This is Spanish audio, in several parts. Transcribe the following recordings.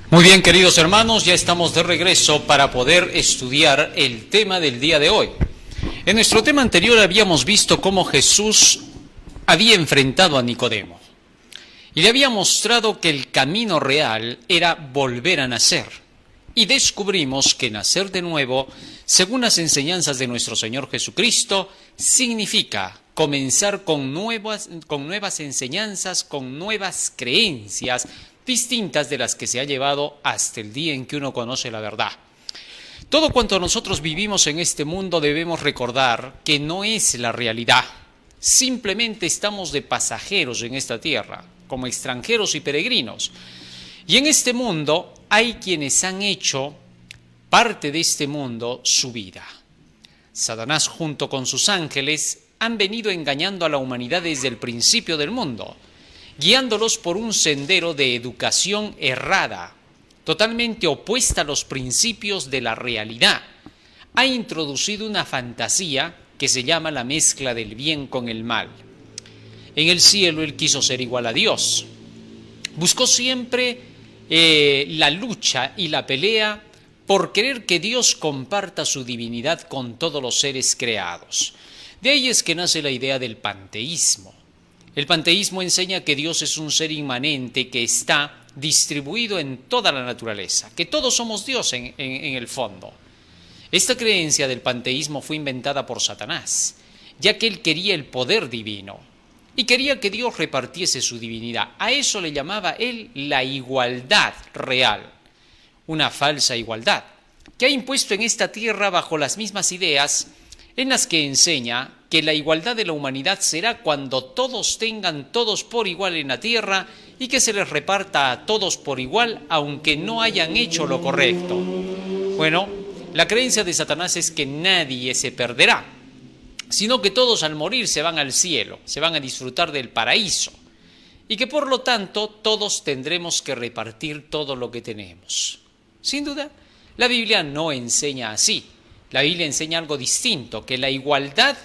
Muy bien, queridos hermanos, ya estamos de regreso para poder estudiar el tema del día de hoy. En nuestro tema anterior habíamos visto cómo Jesús había enfrentado a Nicodemo y le había mostrado que el camino real era volver a nacer. Y descubrimos que nacer de nuevo, según las enseñanzas de nuestro Señor Jesucristo, significa comenzar con nuevas enseñanzas, con nuevas creencias, distintas de las que se ha llevado hasta el día en que uno conoce la verdad. Todo cuanto nosotros vivimos en este mundo debemos recordar que no es la realidad. Simplemente estamos de pasajeros en esta tierra, como extranjeros y peregrinos. Y en este mundo hay quienes han hecho parte de este mundo su vida. Satanás junto con sus ángeles han venido engañando a la humanidad desde el principio del mundo, guiándolos por un sendero de educación errada, totalmente opuesta a los principios de la realidad. Ha introducido una fantasía que se llama la mezcla del bien con el mal. En el cielo él quiso ser igual a Dios. Buscó siempre la lucha y la pelea por querer que Dios comparta su divinidad con todos los seres creados. De ahí es que nace la idea del panteísmo. El panteísmo enseña que Dios es un ser inmanente que está distribuido en toda la naturaleza, que todos somos Dios en el fondo. Esta creencia del panteísmo fue inventada por Satanás, ya que él quería el poder divino y quería que Dios repartiese su divinidad. A eso le llamaba él la igualdad real, una falsa igualdad, que ha impuesto en esta tierra bajo las mismas ideas en las que enseña que la igualdad de la humanidad será cuando todos tengan todos por igual en la tierra y que se les reparta a todos por igual aunque no hayan hecho lo correcto. Bueno, la creencia de Satanás es que nadie se perderá, sino que todos al morir se van al cielo, se van a disfrutar del paraíso y que por lo tanto todos tendremos que repartir todo lo que tenemos. Sin duda, la Biblia no enseña así. La Biblia enseña algo distinto, que la igualdad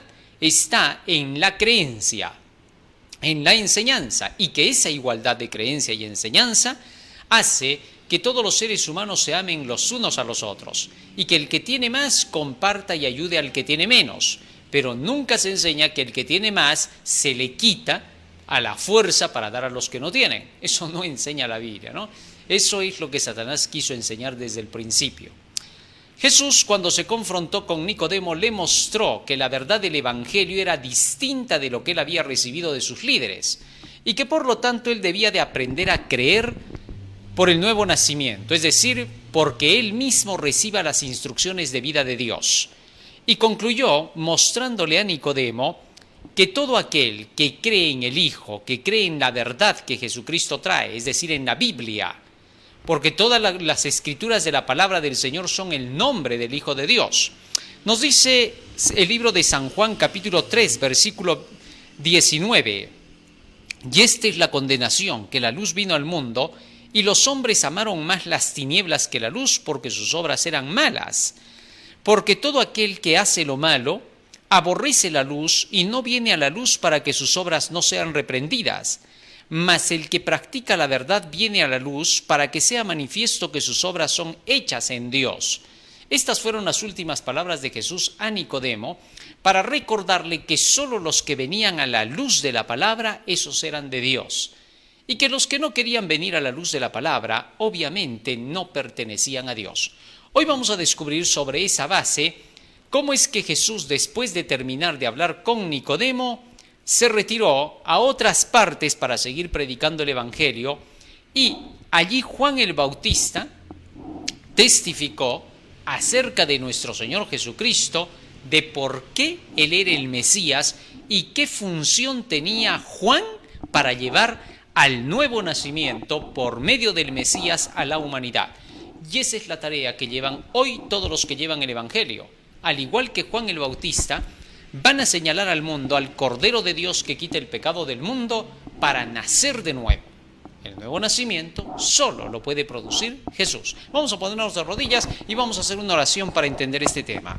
está en la creencia, en la enseñanza, y que esa igualdad de creencia y enseñanza hace que todos los seres humanos se amen los unos a los otros, y que el que tiene más comparta y ayude al que tiene menos, pero nunca se enseña que el que tiene más se le quita a la fuerza para dar a los que no tienen. Eso no enseña la Biblia, ¿no? Eso es lo que Satanás quiso enseñar desde el principio. Jesús, cuando se confrontó con Nicodemo, le mostró que la verdad del Evangelio era distinta de lo que él había recibido de sus líderes y que por lo tanto él debía de aprender a creer por el nuevo nacimiento, es decir, porque él mismo reciba las instrucciones de vida de Dios. Y concluyó mostrándole a Nicodemo que todo aquel que cree en el Hijo, que cree en la verdad que Jesucristo trae, es decir, en la Biblia, porque todas las escrituras de la palabra del Señor son el nombre del Hijo de Dios. Nos dice el libro de San Juan, capítulo 3, versículo 19, y esta es la condenación, que la luz vino al mundo, y los hombres amaron más las tinieblas que la luz, porque sus obras eran malas. Porque todo aquel que hace lo malo, aborrece la luz, y no viene a la luz para que sus obras no sean reprendidas. Mas el que practica la verdad viene a la luz para que sea manifiesto que sus obras son hechas en Dios. Estas fueron las últimas palabras de Jesús a Nicodemo para recordarle que solo los que venían a la luz de la palabra, esos eran de Dios. Y que los que no querían venir a la luz de la palabra, obviamente no pertenecían a Dios. Hoy vamos a descubrir sobre esa base cómo es que Jesús, después de terminar de hablar con Nicodemo, se retiró a otras partes para seguir predicando el Evangelio y allí Juan el Bautista testificó acerca de nuestro Señor Jesucristo, de por qué Él era el Mesías y qué función tenía Juan para llevar al nuevo nacimiento por medio del Mesías a la humanidad. Y esa es la tarea que llevan hoy todos los que llevan el Evangelio. Al igual que Juan el Bautista, van a señalar al mundo al Cordero de Dios que quita el pecado del mundo para nacer de nuevo. El nuevo nacimiento solo lo puede producir Jesús. Vamos a ponernos de rodillas y vamos a hacer una oración para entender este tema.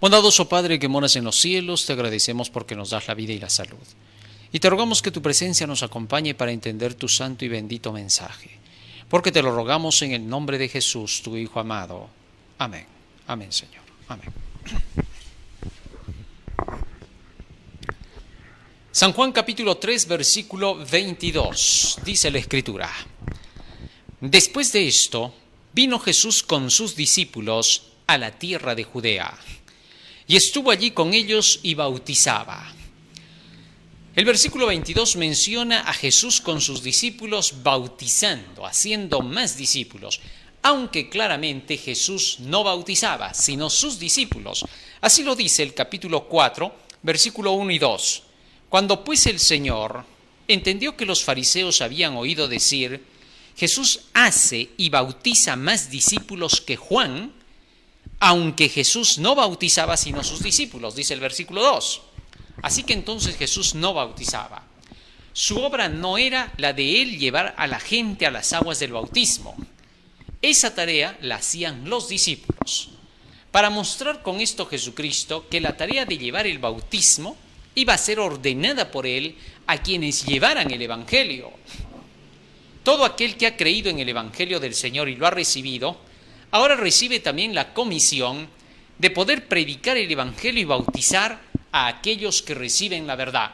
Bondadoso Padre que moras en los cielos, te agradecemos porque nos das la vida y la salud. Y te rogamos que tu presencia nos acompañe para entender tu santo y bendito mensaje. Porque te lo rogamos en el nombre de Jesús, tu Hijo amado. Amén. Amén, Señor. Amén. San Juan capítulo 3, versículo 22. Dice la Escritura: Después de esto, vino Jesús con sus discípulos a la tierra de Judea, y estuvo allí con ellos y bautizaba. El versículo 22 menciona a Jesús con sus discípulos bautizando, haciendo más discípulos, aunque claramente Jesús no bautizaba, sino sus discípulos. Así lo dice el capítulo 4, versículo 1 y 2. Cuando pues el Señor entendió que los fariseos habían oído decir: Jesús hace y bautiza más discípulos que Juan, aunque Jesús no bautizaba sino sus discípulos, dice el versículo 2. Así que entonces Jesús no bautizaba. Su obra no era la de él llevar a la gente a las aguas del bautismo. Esa tarea la hacían los discípulos. Para mostrar con esto Jesucristo que la tarea de llevar el bautismo iba a ser ordenada por él a quienes llevaran el Evangelio. Todo aquel que ha creído en el Evangelio del Señor y lo ha recibido, ahora recibe también la comisión de poder predicar el Evangelio y bautizar a aquellos que reciben la verdad.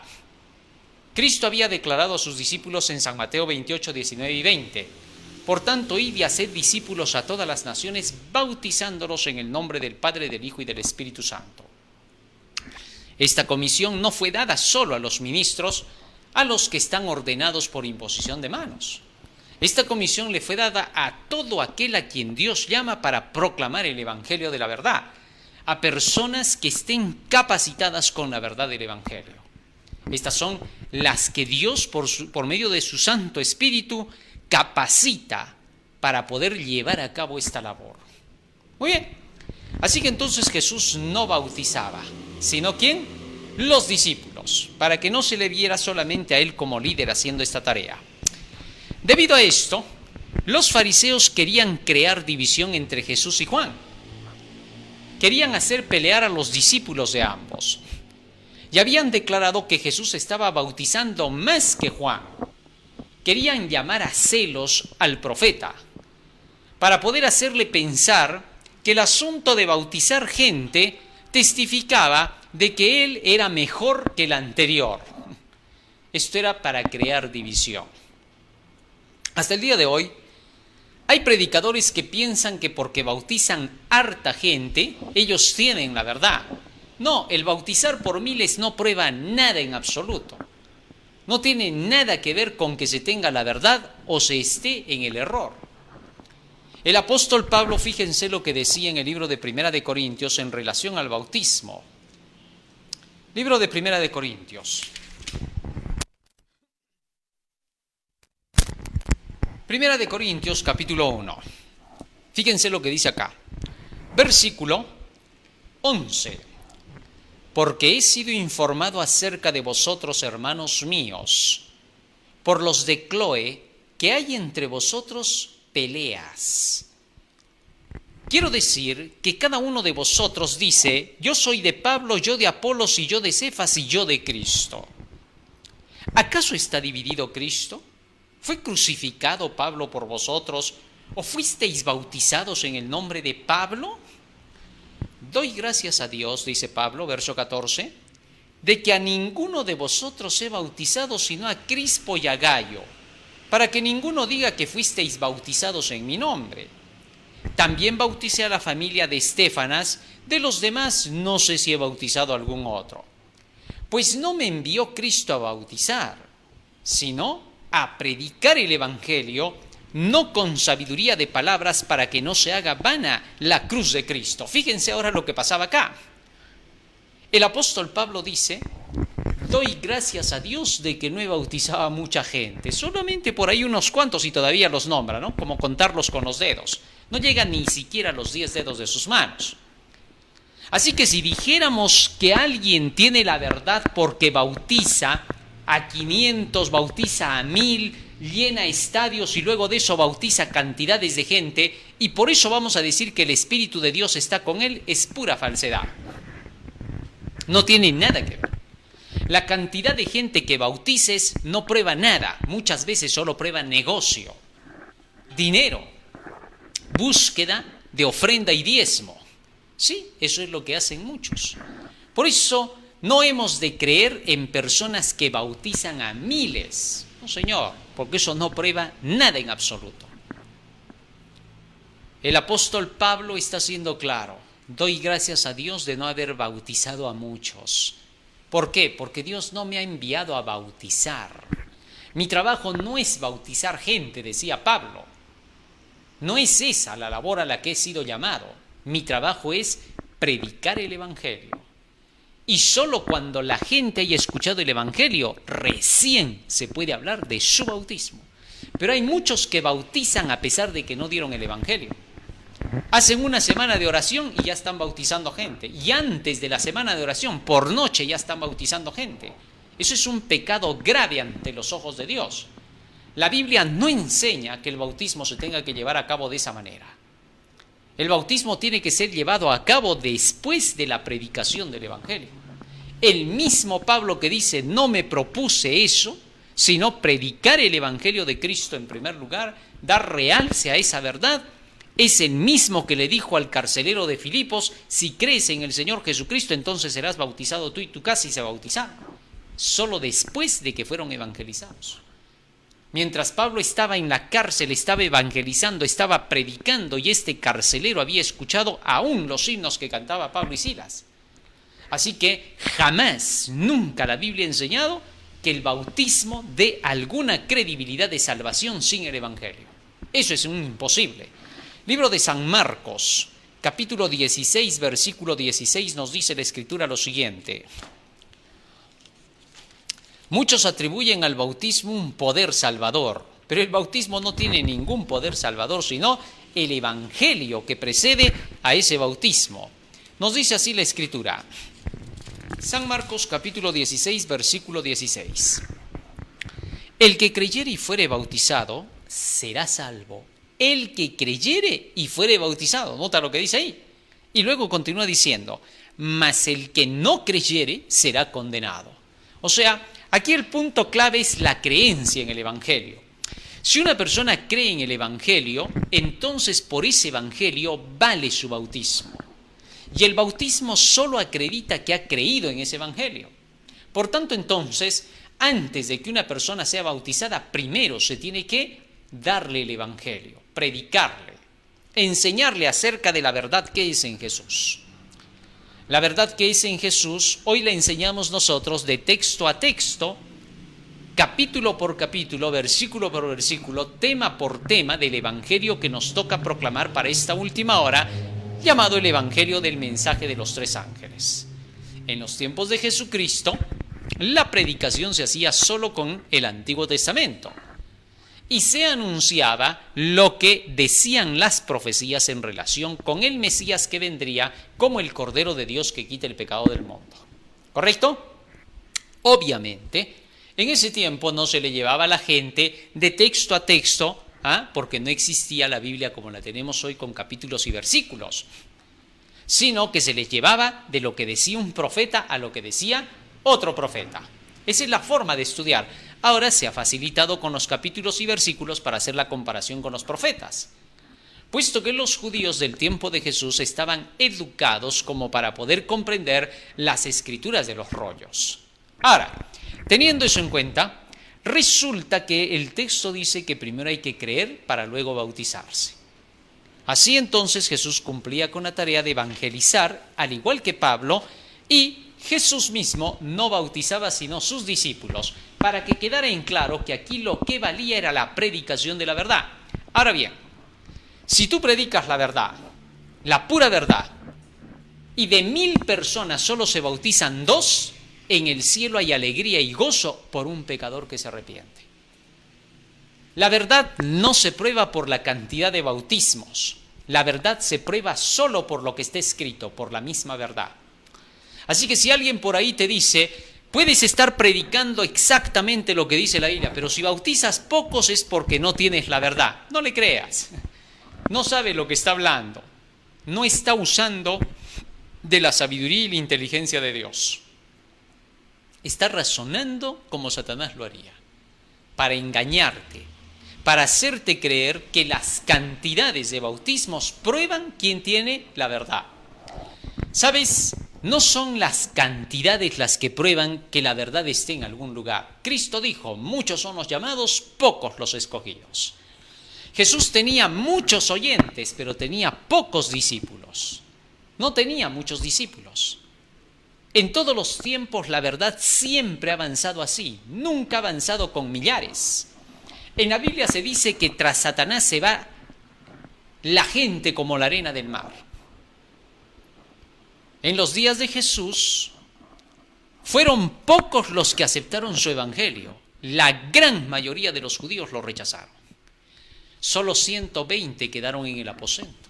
Cristo había declarado a sus discípulos en San Mateo 28, 19 y 20: Por tanto, id y haced discípulos a todas las naciones, bautizándolos en el nombre del Padre, del Hijo y del Espíritu Santo. Esta comisión no fue dada solo a los ministros, a los que están ordenados por imposición de manos. Esta comisión le fue dada a todo aquel a quien Dios llama para proclamar el Evangelio de la verdad, a personas que estén capacitadas con la verdad del Evangelio. Estas son las que Dios, por medio de su Santo Espíritu, capacita para poder llevar a cabo esta labor. Muy bien. Así que entonces Jesús no bautizaba, sino ¿quién? Los discípulos, para que no se le viera solamente a él como líder haciendo esta tarea. Debido a esto, los fariseos querían crear división entre Jesús y Juan. Querían hacer pelear a los discípulos de ambos. Y habían declarado que Jesús estaba bautizando más que Juan. Querían llamar a celos al profeta, para poder hacerle pensar que el asunto de bautizar gente testificaba de que él era mejor que el anterior. Esto era para crear división. Hasta el día de hoy, hay predicadores que piensan que porque bautizan harta gente, ellos tienen la verdad. No, el bautizar por miles no prueba nada en absoluto. No tiene nada que ver con que se tenga la verdad o se esté en el error. El apóstol Pablo, fíjense lo que decía en el libro de Primera de Corintios en relación al bautismo. Libro de Primera de Corintios. Primera de Corintios, capítulo 1. Fíjense lo que dice acá. Versículo 11. Porque he sido informado acerca de vosotros, hermanos míos, por los de Cloé, que hay entre vosotros peleas. Quiero decir que cada uno de vosotros dice: yo soy de Pablo, yo de Apolos, y yo de Cefas, y yo de Cristo. ¿Acaso está dividido Cristo? ¿Fue crucificado Pablo por vosotros? ¿O fuisteis bautizados en el nombre de Pablo? Doy gracias a Dios, dice Pablo, verso 14, de que a ninguno de vosotros he bautizado sino a Crispo y a Gayo, para que ninguno diga que fuisteis bautizados en mi nombre. También bauticé a la familia de Estéfanas, de los demás no sé si he bautizado a algún otro. Pues no me envió Cristo a bautizar, sino a predicar el Evangelio, no con sabiduría de palabras, para que no se haga vana la cruz de Cristo. Fíjense ahora lo que pasaba acá. El apóstol Pablo dice: doy gracias a Dios de que no he bautizado a mucha gente, solamente por ahí unos cuantos, y todavía los nombra, ¿no? Como contarlos con los dedos. No llegan ni siquiera a los 10 dedos de sus manos. Así que si dijéramos que alguien tiene la verdad porque bautiza a 500, bautiza a 1000, llena estadios y luego de eso bautiza cantidades de gente, y por eso vamos a decir que el Espíritu de Dios está con él, es pura falsedad. No tiene nada que ver. La cantidad de gente que bautices no prueba nada, muchas veces solo prueba negocio, dinero, búsqueda de ofrenda y diezmo. Sí, eso es lo que hacen muchos. Por eso no hemos de creer en personas que bautizan a miles. No, señor, porque eso no prueba nada en absoluto. El apóstol Pablo está siendo claro. Doy gracias a Dios de no haber bautizado a muchos. ¿Por qué? Porque Dios no me ha enviado a bautizar. Mi trabajo no es bautizar gente, decía Pablo. No es esa la labor a la que he sido llamado. Mi trabajo es predicar el Evangelio. Y solo cuando la gente haya escuchado el Evangelio, recién se puede hablar de su bautismo. Pero hay muchos que bautizan a pesar de que no dieron el Evangelio. Hacen una semana de oración y ya están bautizando gente. Y antes de la semana de oración, por noche, ya están bautizando gente. Eso es un pecado grave ante los ojos de Dios. La Biblia no enseña que el bautismo se tenga que llevar a cabo de esa manera. El bautismo tiene que ser llevado a cabo después de la predicación del Evangelio. El mismo Pablo que dice, no me propuse eso, sino predicar el Evangelio de Cristo en primer lugar, dar realce a esa verdad, es el mismo que le dijo al carcelero de Filipos, si crees en el Señor Jesucristo, entonces serás bautizado tú y tu casa, y se bautizaron. Solo después de que fueron evangelizados. Mientras Pablo estaba en la cárcel, estaba evangelizando, estaba predicando, y este carcelero había escuchado aún los himnos que cantaba Pablo y Silas. Así que jamás, nunca la Biblia ha enseñado que el bautismo dé alguna credibilidad de salvación sin el Evangelio. Eso es un imposible. Libro de San Marcos, capítulo 16, versículo 16, nos dice la Escritura lo siguiente. Muchos atribuyen al bautismo un poder salvador, pero el bautismo no tiene ningún poder salvador, sino el Evangelio que precede a ese bautismo. Nos dice así la Escritura. San Marcos, capítulo 16, versículo 16. El que creyere y fuere bautizado, será salvo. El que creyere y fuere bautizado. Nota lo que dice ahí. Y luego continúa diciendo, mas el que no creyere será condenado. O sea, aquí el punto clave es la creencia en el Evangelio. Si una persona cree en el Evangelio, entonces por ese Evangelio vale su bautismo. Y el bautismo solo acredita que ha creído en ese Evangelio. Por tanto, entonces, antes de que una persona sea bautizada, primero se tiene que darle el Evangelio, predicarle, enseñarle acerca de la verdad que es en Jesús. La verdad que es en Jesús, hoy la enseñamos nosotros de texto a texto, capítulo por capítulo, versículo por versículo, tema por tema del Evangelio que nos toca proclamar para esta última hora, llamado el Evangelio del mensaje de los tres ángeles. En los tiempos de Jesucristo, la predicación se hacía solo con el Antiguo Testamento y se anunciaba lo que decían las profecías en relación con el Mesías que vendría como el Cordero de Dios que quita el pecado del mundo. ¿Correcto? Obviamente, en ese tiempo no se le llevaba a la gente de texto a texto, porque no existía la Biblia como la tenemos hoy con capítulos y versículos, sino que se les llevaba de lo que decía un profeta a lo que decía otro profeta. Esa es la forma de estudiar. Ahora se ha facilitado con los capítulos y versículos para hacer la comparación con los profetas, puesto que los judíos del tiempo de Jesús estaban educados como para poder comprender las escrituras de los rollos. Ahora, teniendo eso en cuenta, resulta que el texto dice que primero hay que creer para luego bautizarse. Así entonces Jesús cumplía con la tarea de evangelizar, al igual que Pablo, y Jesús mismo no bautizaba sino sus discípulos, para que quedara en claro que aquí lo que valía era la predicación de la verdad. Ahora bien, si tú predicas la verdad, la pura verdad, y de 1000 personas solo se bautizan 2, en el cielo hay alegría y gozo por un pecador que se arrepiente. La verdad no se prueba por la cantidad de bautismos. La verdad se prueba solo por lo que está escrito, por la misma verdad. Así que si alguien por ahí te dice, puedes estar predicando exactamente lo que dice la Biblia, pero si bautizas pocos es porque no tienes la verdad. No le creas. No sabe lo que está hablando. No está usando de la sabiduría y la inteligencia de Dios. está razonando como Satanás lo haría, para engañarte, para hacerte creer que las cantidades de bautismos prueban quién tiene la verdad. ¿Sabes? No son las cantidades las que prueban que la verdad esté en algún lugar. Cristo dijo, muchos son los llamados, pocos los escogidos. Jesús tenía muchos oyentes, pero tenía pocos discípulos. No tenía muchos discípulos. En todos los tiempos la verdad siempre ha avanzado así, nunca ha avanzado con millares. En la Biblia se dice que tras Satanás se va la gente como la arena del mar. En los días de Jesús fueron pocos los que aceptaron su evangelio. La gran mayoría de los judíos lo rechazaron. Solo 120 quedaron en el aposento.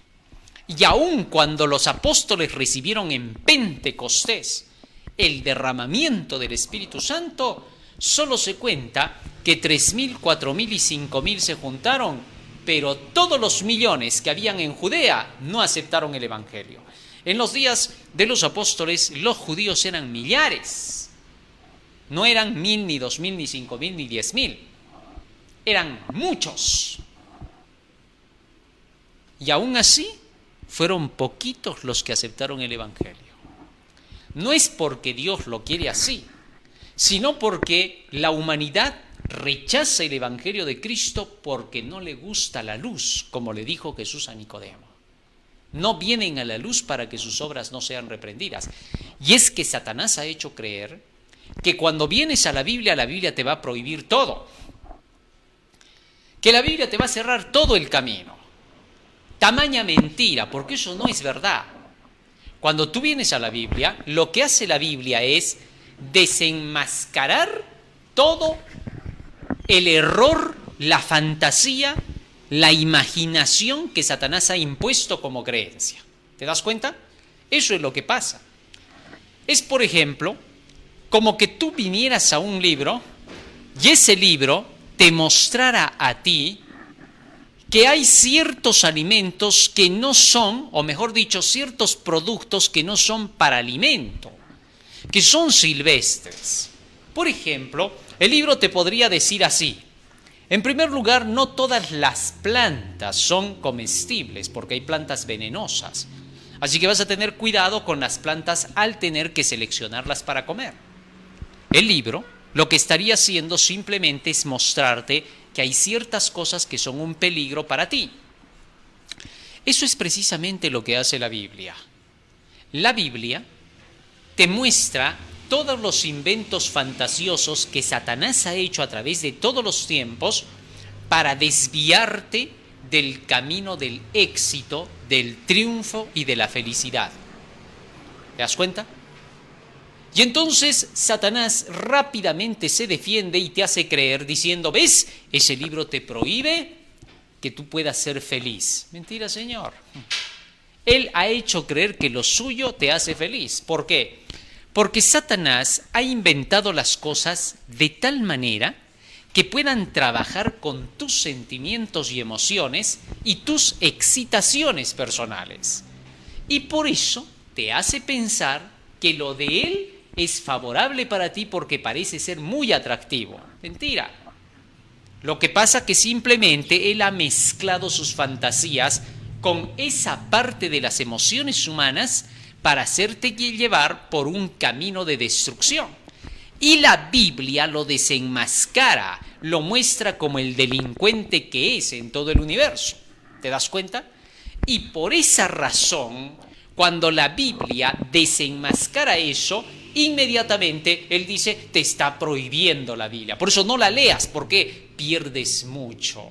Y aun cuando los apóstoles recibieron en Pentecostés el derramamiento del Espíritu Santo, solo se cuenta que 3.000, 4.000 y 5.000 se juntaron, pero todos los millones que habían en Judea no aceptaron el evangelio. En los días de los apóstoles, los judíos eran millares. No eran 1.000, ni 2.000, ni 5.000, ni 10.000. Eran muchos. Y aún así, fueron poquitos los que aceptaron el evangelio. No es porque Dios lo quiere así, sino porque la humanidad rechaza el evangelio de Cristo porque no le gusta la luz, como le dijo Jesús a Nicodemo. No vienen a la luz para que sus obras no sean reprendidas. Y es que Satanás ha hecho creer que cuando vienes a la Biblia te va a prohibir todo. Que la Biblia te va a cerrar todo el camino. Tamaña mentira, porque eso no es verdad. Cuando tú vienes a la Biblia, lo que hace la Biblia es desenmascarar todo el error, la fantasía, la imaginación que Satanás ha impuesto como creencia. ¿Te das cuenta? Eso es lo que pasa. Es, por ejemplo, como que tú vinieras a un libro y ese libro te mostrara a ti que hay ciertos alimentos que no son, o mejor dicho, ciertos productos que no son para alimento, que son silvestres. Por ejemplo, el libro te podría decir así: en primer lugar, no todas las plantas son comestibles, porque hay plantas venenosas. Así que vas a tener cuidado con las plantas al tener que seleccionarlas para comer. El libro lo que estaría haciendo simplemente es mostrarte que hay ciertas cosas que son un peligro para ti. Eso es precisamente lo que hace la Biblia. La Biblia te muestra todos los inventos fantasiosos que Satanás ha hecho a través de todos los tiempos para desviarte del camino del éxito, del triunfo y de la felicidad. ¿Te das cuenta? Y entonces Satanás rápidamente se defiende y te hace creer diciendo: ¿ves? Ese libro te prohíbe que tú puedas ser feliz. Mentira, Señor. Él ha hecho creer que lo suyo te hace feliz. ¿Por qué? Porque Satanás ha inventado las cosas de tal manera que puedan trabajar con tus sentimientos y emociones y tus excitaciones personales. Y por eso te hace pensar que lo de él es favorable para ti porque parece ser muy atractivo. Mentira. Lo que pasa es que simplemente él ha mezclado sus fantasías con esa parte de las emociones humanas para hacerte llevar por un camino de destrucción. Y la Biblia lo desenmascara, lo muestra como el delincuente que es en todo el universo. ¿Te das cuenta? Y por esa razón, cuando la Biblia desenmascara eso, inmediatamente él dice: te está prohibiendo la Biblia. Por eso no la leas, porque pierdes mucho.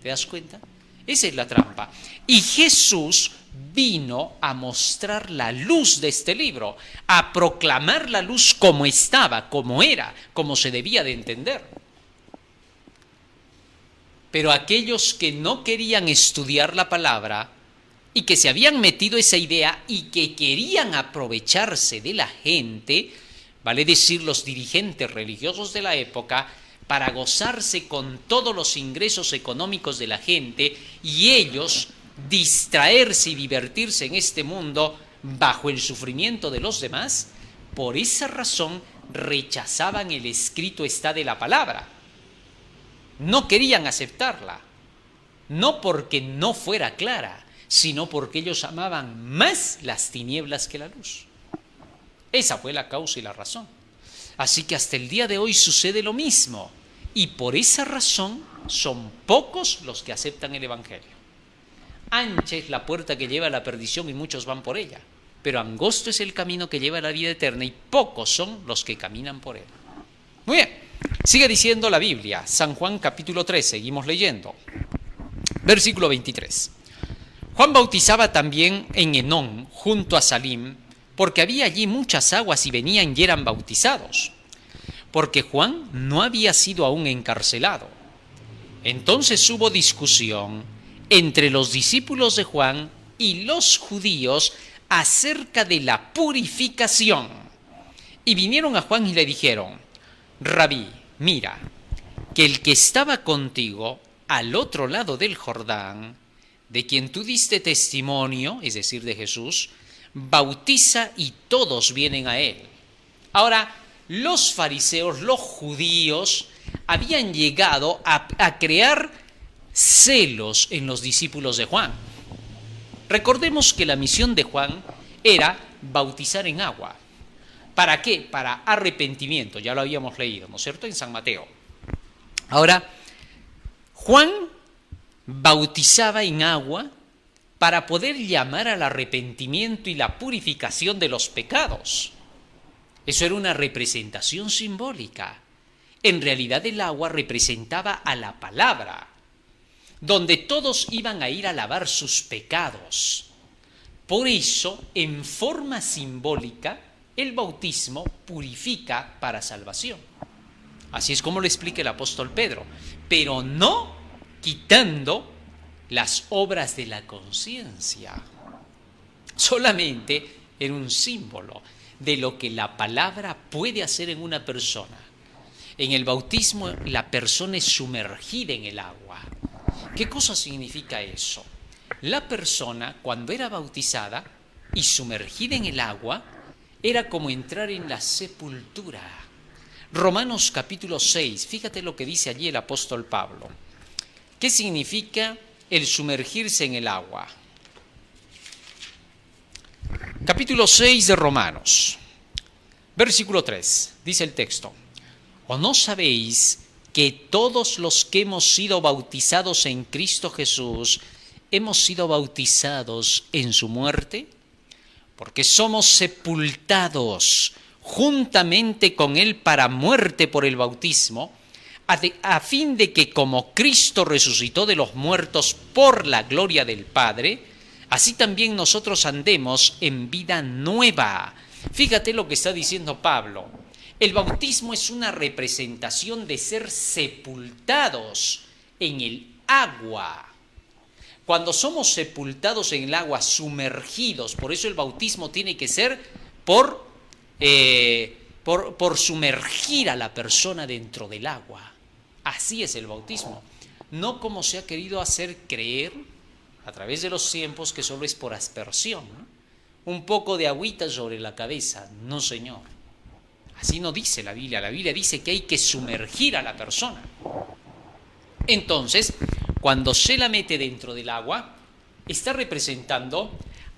¿Te das cuenta? Esa es la trampa. Y Jesús vino a mostrar la luz de este libro, a proclamar la luz como estaba, como era, como se debía de entender. Pero aquellos que no querían estudiar la palabra y que se habían metido esa idea y que querían aprovecharse de la gente, vale decir los dirigentes religiosos de la época, para gozarse con todos los ingresos económicos de la gente y ellos distraerse y divertirse en este mundo bajo el sufrimiento de los demás, por esa razón rechazaban el escrito está de la palabra. No querían aceptarla. No porque no fuera clara, sino porque ellos amaban más las tinieblas que la luz. Esa fue la causa y la razón. Así que hasta el día de hoy sucede lo mismo. Y por esa razón son pocos los que aceptan el Evangelio. Ancha es la puerta que lleva a la perdición y muchos van por ella. Pero angosto es el camino que lleva a la vida eterna y pocos son los que caminan por él. Muy bien, sigue diciendo la Biblia, San Juan capítulo 3, seguimos leyendo. Versículo 23. Juan bautizaba también en Enón, junto a Salim, porque había allí muchas aguas y venían y eran bautizados, porque Juan no había sido aún encarcelado. Entonces hubo discusión entre los discípulos de Juan y los judíos acerca de la purificación. Y vinieron a Juan y le dijeron: Rabí, mira, que el que estaba contigo al otro lado del Jordán, de quien tú diste testimonio, es decir, de Jesús, bautiza y todos vienen a él. Ahora, los fariseos, los judíos, habían llegado a crear celos en los discípulos de Juan. Recordemos que la misión de Juan era bautizar en agua. ¿Para qué? Para arrepentimiento, ya lo habíamos leído, ¿no es cierto?, en San Mateo. Ahora, Juan bautizaba en agua para poder llamar al arrepentimiento y la purificación de los pecados. Eso era una representación simbólica. En realidad el agua representaba a la palabra, donde todos iban a ir a lavar sus pecados. Por eso, en forma simbólica, el bautismo purifica para salvación. Así es como lo explica el apóstol Pedro, pero no quitando las obras de la conciencia. Solamente era un símbolo de lo que la palabra puede hacer en una persona. En el bautismo, la persona es sumergida en el agua. ¿Qué cosa significa eso? La persona, cuando era bautizada y sumergida en el agua, era como entrar en la sepultura. Romanos capítulo 6, fíjate lo que dice allí el apóstol Pablo. ¿Qué significa el sumergirse en el agua? Capítulo 6 de Romanos, versículo 3, dice el texto: ¿O no sabéis que todos los que hemos sido bautizados en Cristo Jesús, hemos sido bautizados en su muerte? Porque somos sepultados juntamente con Él para muerte por el bautismo, a fin de que como Cristo resucitó de los muertos por la gloria del Padre, así también nosotros andemos en vida nueva. Fíjate lo que está diciendo Pablo. El bautismo es una representación de ser sepultados en el agua. Cuando somos sepultados en el agua, sumergidos, por eso el bautismo tiene que ser por sumergir a la persona dentro del agua. Así es el bautismo. No como se ha querido hacer creer a través de los tiempos que solo es por aspersión, ¿no? Un poco de agüita sobre la cabeza. No, señor. Así no dice la Biblia. La Biblia dice que hay que sumergir a la persona. Entonces, cuando se la mete dentro del agua, está representando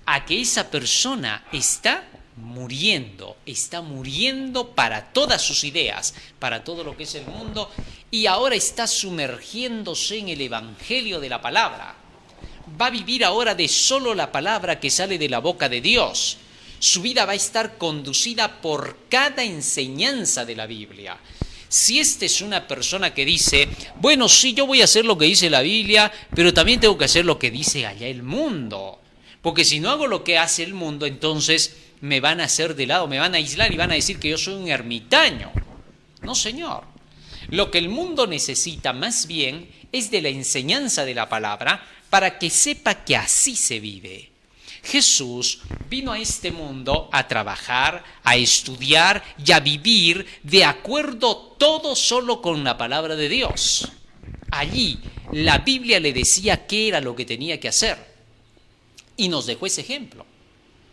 a que esa persona está muriendo para todas sus ideas, para todo lo que es el mundo, y ahora está sumergiéndose en el evangelio de la palabra. Va a vivir ahora de solo la palabra que sale de la boca de Dios. Su vida va a estar conducida por cada enseñanza de la Biblia. Si esta es una persona que dice, bueno, sí, yo voy a hacer lo que dice la Biblia, pero también tengo que hacer lo que dice allá el mundo. Porque si no hago lo que hace el mundo, entonces me van a hacer de lado, me van a aislar y van a decir que yo soy un ermitaño. No, señor. Lo que el mundo necesita más bien es de la enseñanza de la palabra para que sepa que así se vive. Jesús vino a este mundo a trabajar, a estudiar y a vivir de acuerdo todo solo con la palabra de Dios. Allí la Biblia le decía qué era lo que tenía que hacer y nos dejó ese ejemplo.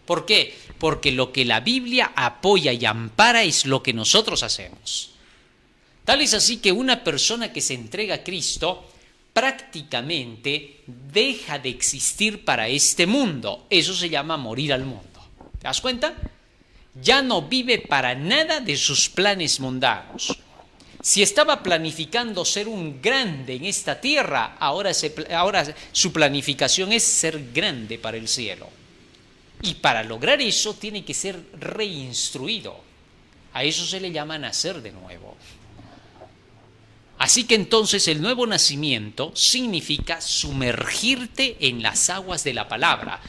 ¿Por qué? Porque lo que la Biblia apoya y ampara es lo que nosotros hacemos. Tal es así que una persona que se entrega a Cristo prácticamente deja de existir para este mundo. Eso se llama morir al mundo. ¿Te das cuenta? Ya no vive para nada de sus planes mundanos. Si estaba planificando ser un grande en esta tierra, ahora su planificación es ser grande para el cielo. Y para lograr eso tiene que ser reinstruido. A eso se le llama nacer de nuevo. Así que entonces el nuevo nacimiento significa sumergirte en las aguas de la palabra,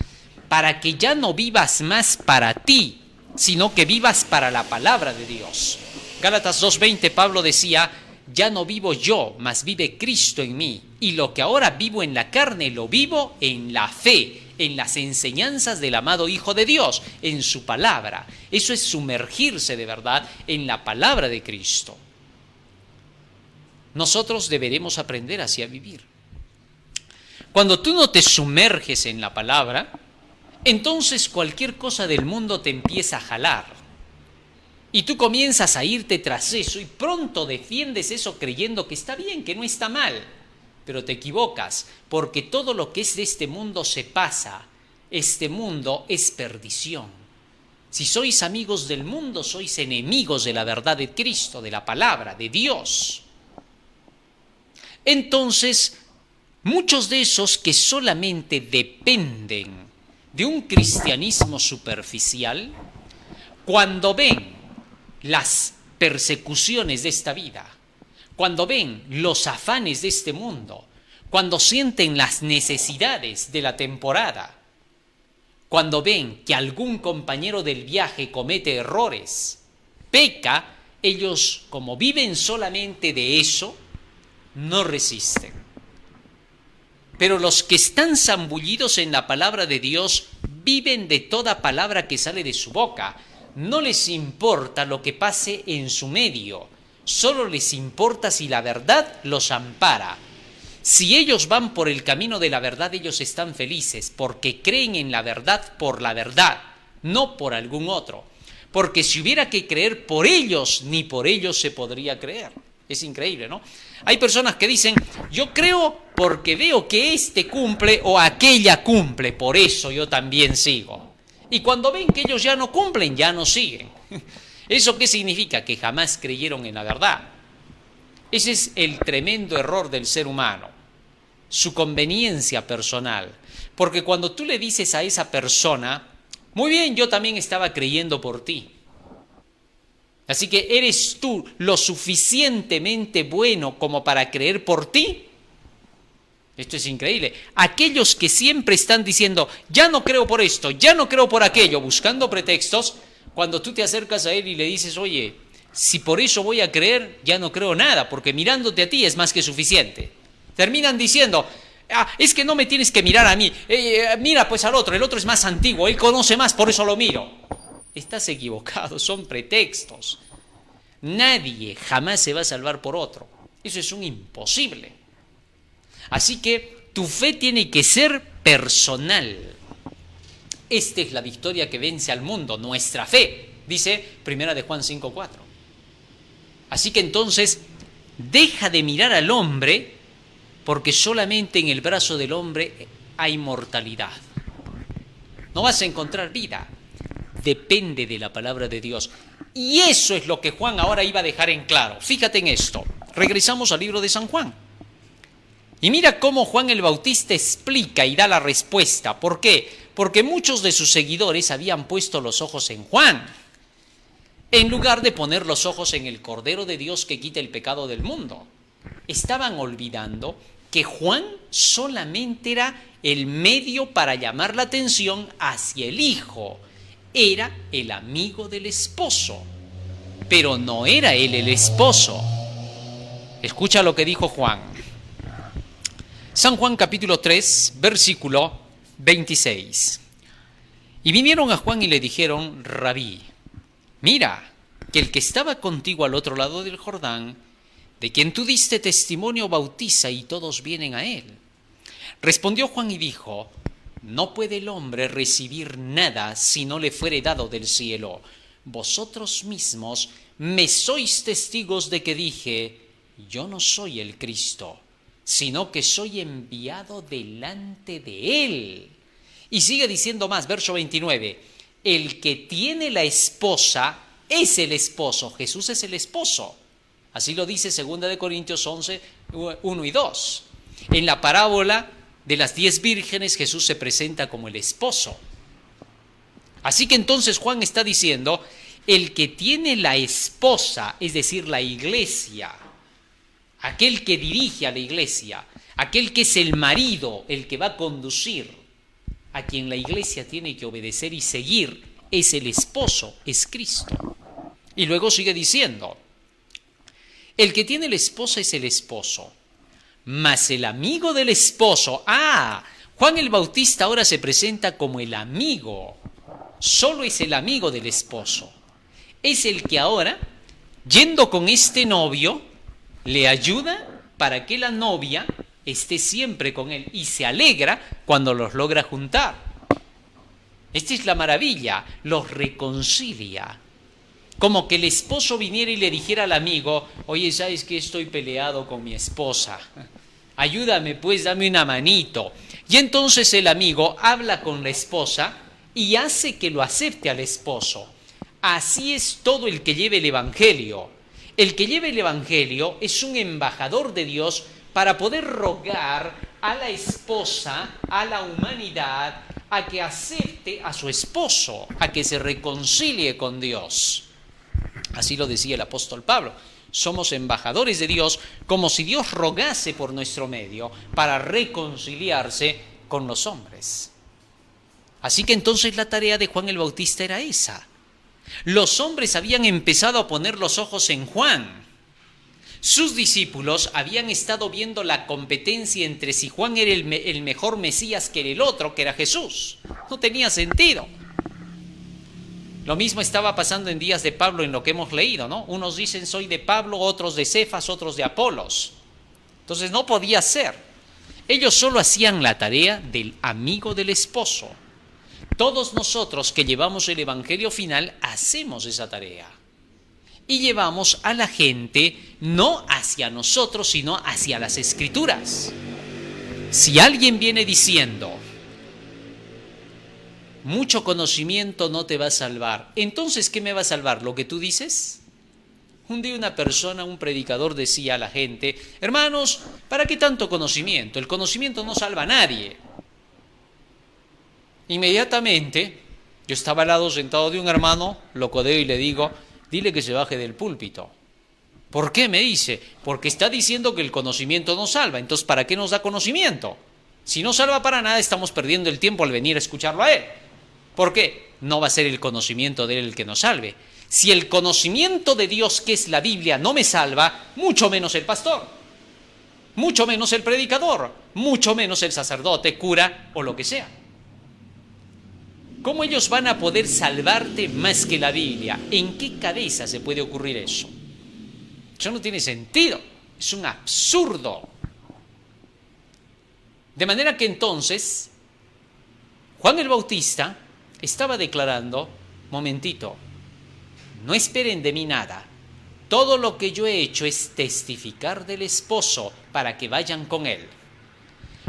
para que ya no vivas más para ti, sino que vivas para la palabra de Dios. Gálatas 2:20, Pablo decía, ya no vivo yo, mas vive Cristo en mí, y lo que ahora vivo en la carne lo vivo en la fe, en las enseñanzas del amado Hijo de Dios, en su palabra. Eso es sumergirse de verdad en la palabra de Cristo. Nosotros deberemos aprender así a vivir. Cuando tú no te sumerges en la palabra, entonces cualquier cosa del mundo te empieza a jalar. Y tú comienzas a irte tras eso y pronto defiendes eso creyendo que está bien, que no está mal. Pero te equivocas, porque todo lo que es de este mundo se pasa. Este mundo es perdición. Si sois amigos del mundo, sois enemigos de la verdad de Cristo, de la palabra, de Dios. Entonces, muchos de esos que solamente dependen de un cristianismo superficial, cuando ven las persecuciones de esta vida, cuando ven los afanes de este mundo, cuando sienten las necesidades de la temporada, cuando ven que algún compañero del viaje comete errores, peca, ellos, como viven solamente de eso, no resisten. Pero los que están zambullidos en la palabra de Dios viven de toda palabra que sale de su boca. No les importa lo que pase en su medio, solo les importa si la verdad los ampara. Si ellos van por el camino de la verdad, ellos están felices porque creen en la verdad por la verdad, no por algún otro. Porque si hubiera que creer por ellos, ni por ellos se podría creer. Es increíble, ¿no? Hay personas que dicen, yo creo porque veo que este cumple o aquella cumple, por eso yo también sigo. Y cuando ven que ellos ya no cumplen, ya no siguen. ¿Eso qué significa? Que jamás creyeron en la verdad. Ese es el tremendo error del ser humano, su conveniencia personal. Porque cuando tú le dices a esa persona, muy bien, yo también estaba creyendo por ti. Así que ¿eres tú lo suficientemente bueno como para creer por ti? Esto es increíble. Aquellos que siempre están diciendo, ya no creo por esto, ya no creo por aquello, buscando pretextos, cuando tú te acercas a él y le dices, oye, si por eso voy a creer, ya no creo nada, porque mirándote a ti es más que suficiente. Terminan diciendo, es que no me tienes que mirar a mí, mira pues al otro, el otro es más antiguo, él conoce más, por eso lo miro. Estás equivocado, son pretextos. Nadie jamás se va a salvar por otro. Eso es un imposible. Así que tu fe tiene que ser personal. Esta es la victoria que vence al mundo, nuestra fe, dice 1 de Juan 5:4. Así que entonces, deja de mirar al hombre, porque solamente en el brazo del hombre hay mortalidad. No vas a encontrar vida. Depende de la palabra de Dios. Y eso es lo que Juan ahora iba a dejar en claro. Fíjate en esto. Regresamos al libro de San Juan. Y mira cómo Juan el Bautista explica y da la respuesta. ¿Por qué? Porque muchos de sus seguidores habían puesto los ojos en Juan, en lugar de poner los ojos en el Cordero de Dios que quita el pecado del mundo. Estaban olvidando que Juan solamente era el medio para llamar la atención hacia el Hijo. Era el amigo del esposo, pero no era él el esposo. Escucha lo que dijo Juan. San Juan capítulo 3, versículo 26. Y vinieron a Juan y le dijeron, Rabí, mira, que el que estaba contigo al otro lado del Jordán, de quien tú diste testimonio, bautiza y todos vienen a él. Respondió Juan y dijo, No puede el hombre recibir nada si no le fuere dado del cielo. Vosotros mismos me sois testigos de que dije, yo no soy el Cristo, sino que soy enviado delante de él. Y sigue diciendo más, verso 29, el que tiene la esposa es el esposo, Jesús es el esposo. Así lo dice 2 Corintios 11, 1 y 2. En la parábola de las 10 vírgenes, Jesús se presenta como el esposo. Así que entonces Juan está diciendo, el que tiene la esposa, es decir, la iglesia, aquel que dirige a la iglesia, aquel que es el marido, el que va a conducir, a quien la iglesia tiene que obedecer y seguir, es el esposo, es Cristo. Y luego sigue diciendo, el que tiene la esposa es el esposo, mas el amigo del esposo, Juan el Bautista ahora se presenta como el amigo, solo es el amigo del esposo, es el que ahora, yendo con este novio, le ayuda para que la novia esté siempre con él y se alegra cuando los logra juntar. Esta es la maravilla, los reconcilia. Como que el esposo viniera y le dijera al amigo, oye, ¿sabes qué? Estoy peleado con mi esposa. Ayúdame, pues, dame una manito. Y entonces el amigo habla con la esposa y hace que lo acepte al esposo. Así es todo el que lleve el Evangelio. El que lleve el Evangelio es un embajador de Dios para poder rogar a la esposa, a la humanidad, a que acepte a su esposo, a que se reconcilie con Dios. Así lo decía el apóstol Pablo. Somos embajadores de Dios, como si Dios rogase por nuestro medio para reconciliarse con los hombres. Así que entonces la tarea de Juan el Bautista era esa. Los hombres habían empezado a poner los ojos en Juan. Sus discípulos habían estado viendo la competencia entre si Juan era el mejor Mesías que el otro, que era Jesús. No tenía sentido. Lo mismo estaba pasando en días de Pablo en lo que hemos leído, ¿no? Unos dicen soy de Pablo, otros de Cefas, otros de Apolos. Entonces no podía ser. Ellos solo hacían la tarea del amigo del esposo. Todos nosotros que llevamos el Evangelio final hacemos esa tarea. Y llevamos a la gente no hacia nosotros, sino hacia las Escrituras. Si alguien viene diciendo, mucho conocimiento no te va a salvar, entonces, ¿qué me va a salvar? ¿Lo que tú dices? Un día una persona, un predicador decía a la gente, hermanos, ¿para qué tanto conocimiento? El conocimiento no salva a nadie. Inmediatamente, yo estaba al lado sentado de un hermano, lo codeo y le digo, dile que se baje del púlpito. ¿Por qué? Me dice, porque está diciendo que el conocimiento no salva, entonces ¿para qué nos da conocimiento? Si no salva para nada, estamos perdiendo el tiempo al venir a escucharlo a él. ¿Por qué? No va a ser el conocimiento de él el que nos salve. Si el conocimiento de Dios, que es la Biblia, no me salva, mucho menos el pastor, mucho menos el predicador, mucho menos el sacerdote, cura o lo que sea. ¿Cómo ellos van a poder salvarte más que la Biblia? ¿En qué cabeza se puede ocurrir eso? Eso no tiene sentido, es un absurdo. De manera que entonces, Juan el Bautista estaba declarando, momentito, no esperen de mí nada, todo lo que yo he hecho es testificar del esposo para que vayan con él.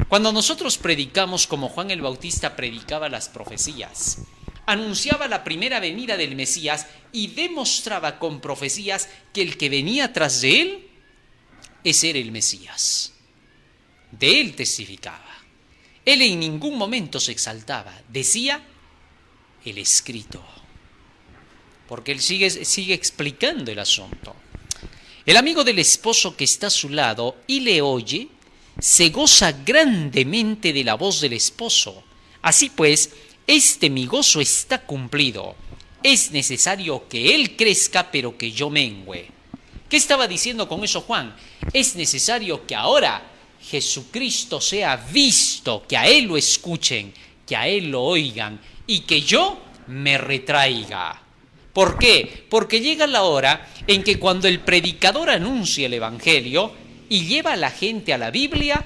Cuando nosotros predicamos como Juan el Bautista predicaba las profecías, anunciaba la primera venida del Mesías y demostraba con profecías que el que venía tras de él, ese era el Mesías. De él testificaba. Él en ningún momento se exaltaba, decía el escrito, porque él sigue explicando el asunto. El amigo del esposo que está a su lado y le oye, se goza grandemente de la voz del esposo. Así pues, mi gozo está cumplido. Es necesario que él crezca, pero que yo mengüe. ¿Qué estaba diciendo con eso Juan? Es necesario que ahora Jesucristo sea visto, que a él lo escuchen, que a él lo oigan y que yo me retraiga. ¿Por qué? Porque llega la hora en que cuando el predicador anuncia el Evangelio y lleva a la gente a la Biblia,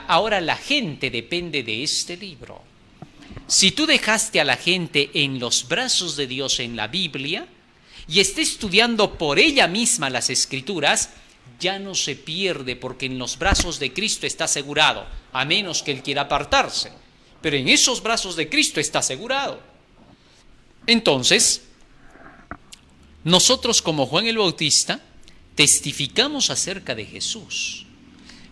ahora la gente depende de este libro. Si tú dejaste a la gente en los brazos de Dios en la Biblia y está estudiando por ella misma las Escrituras, ya no se pierde porque en los brazos de Cristo está asegurado, a menos que él quiera apartarse. Pero en esos brazos de Cristo está asegurado. Entonces, nosotros como Juan el Bautista testificamos acerca de Jesús.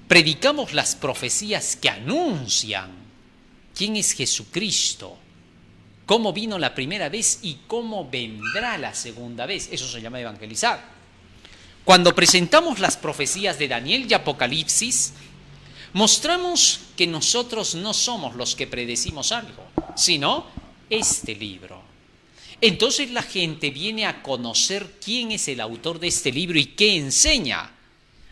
Predicamos las profecías que anuncian quién es Jesucristo, cómo vino la primera vez y cómo vendrá la segunda vez. Eso se llama evangelizar. Cuando presentamos las profecías de Daniel y Apocalipsis, mostramos que nosotros no somos los que predecimos algo, sino este libro. Entonces la gente viene a conocer quién es el autor de este libro y qué enseña.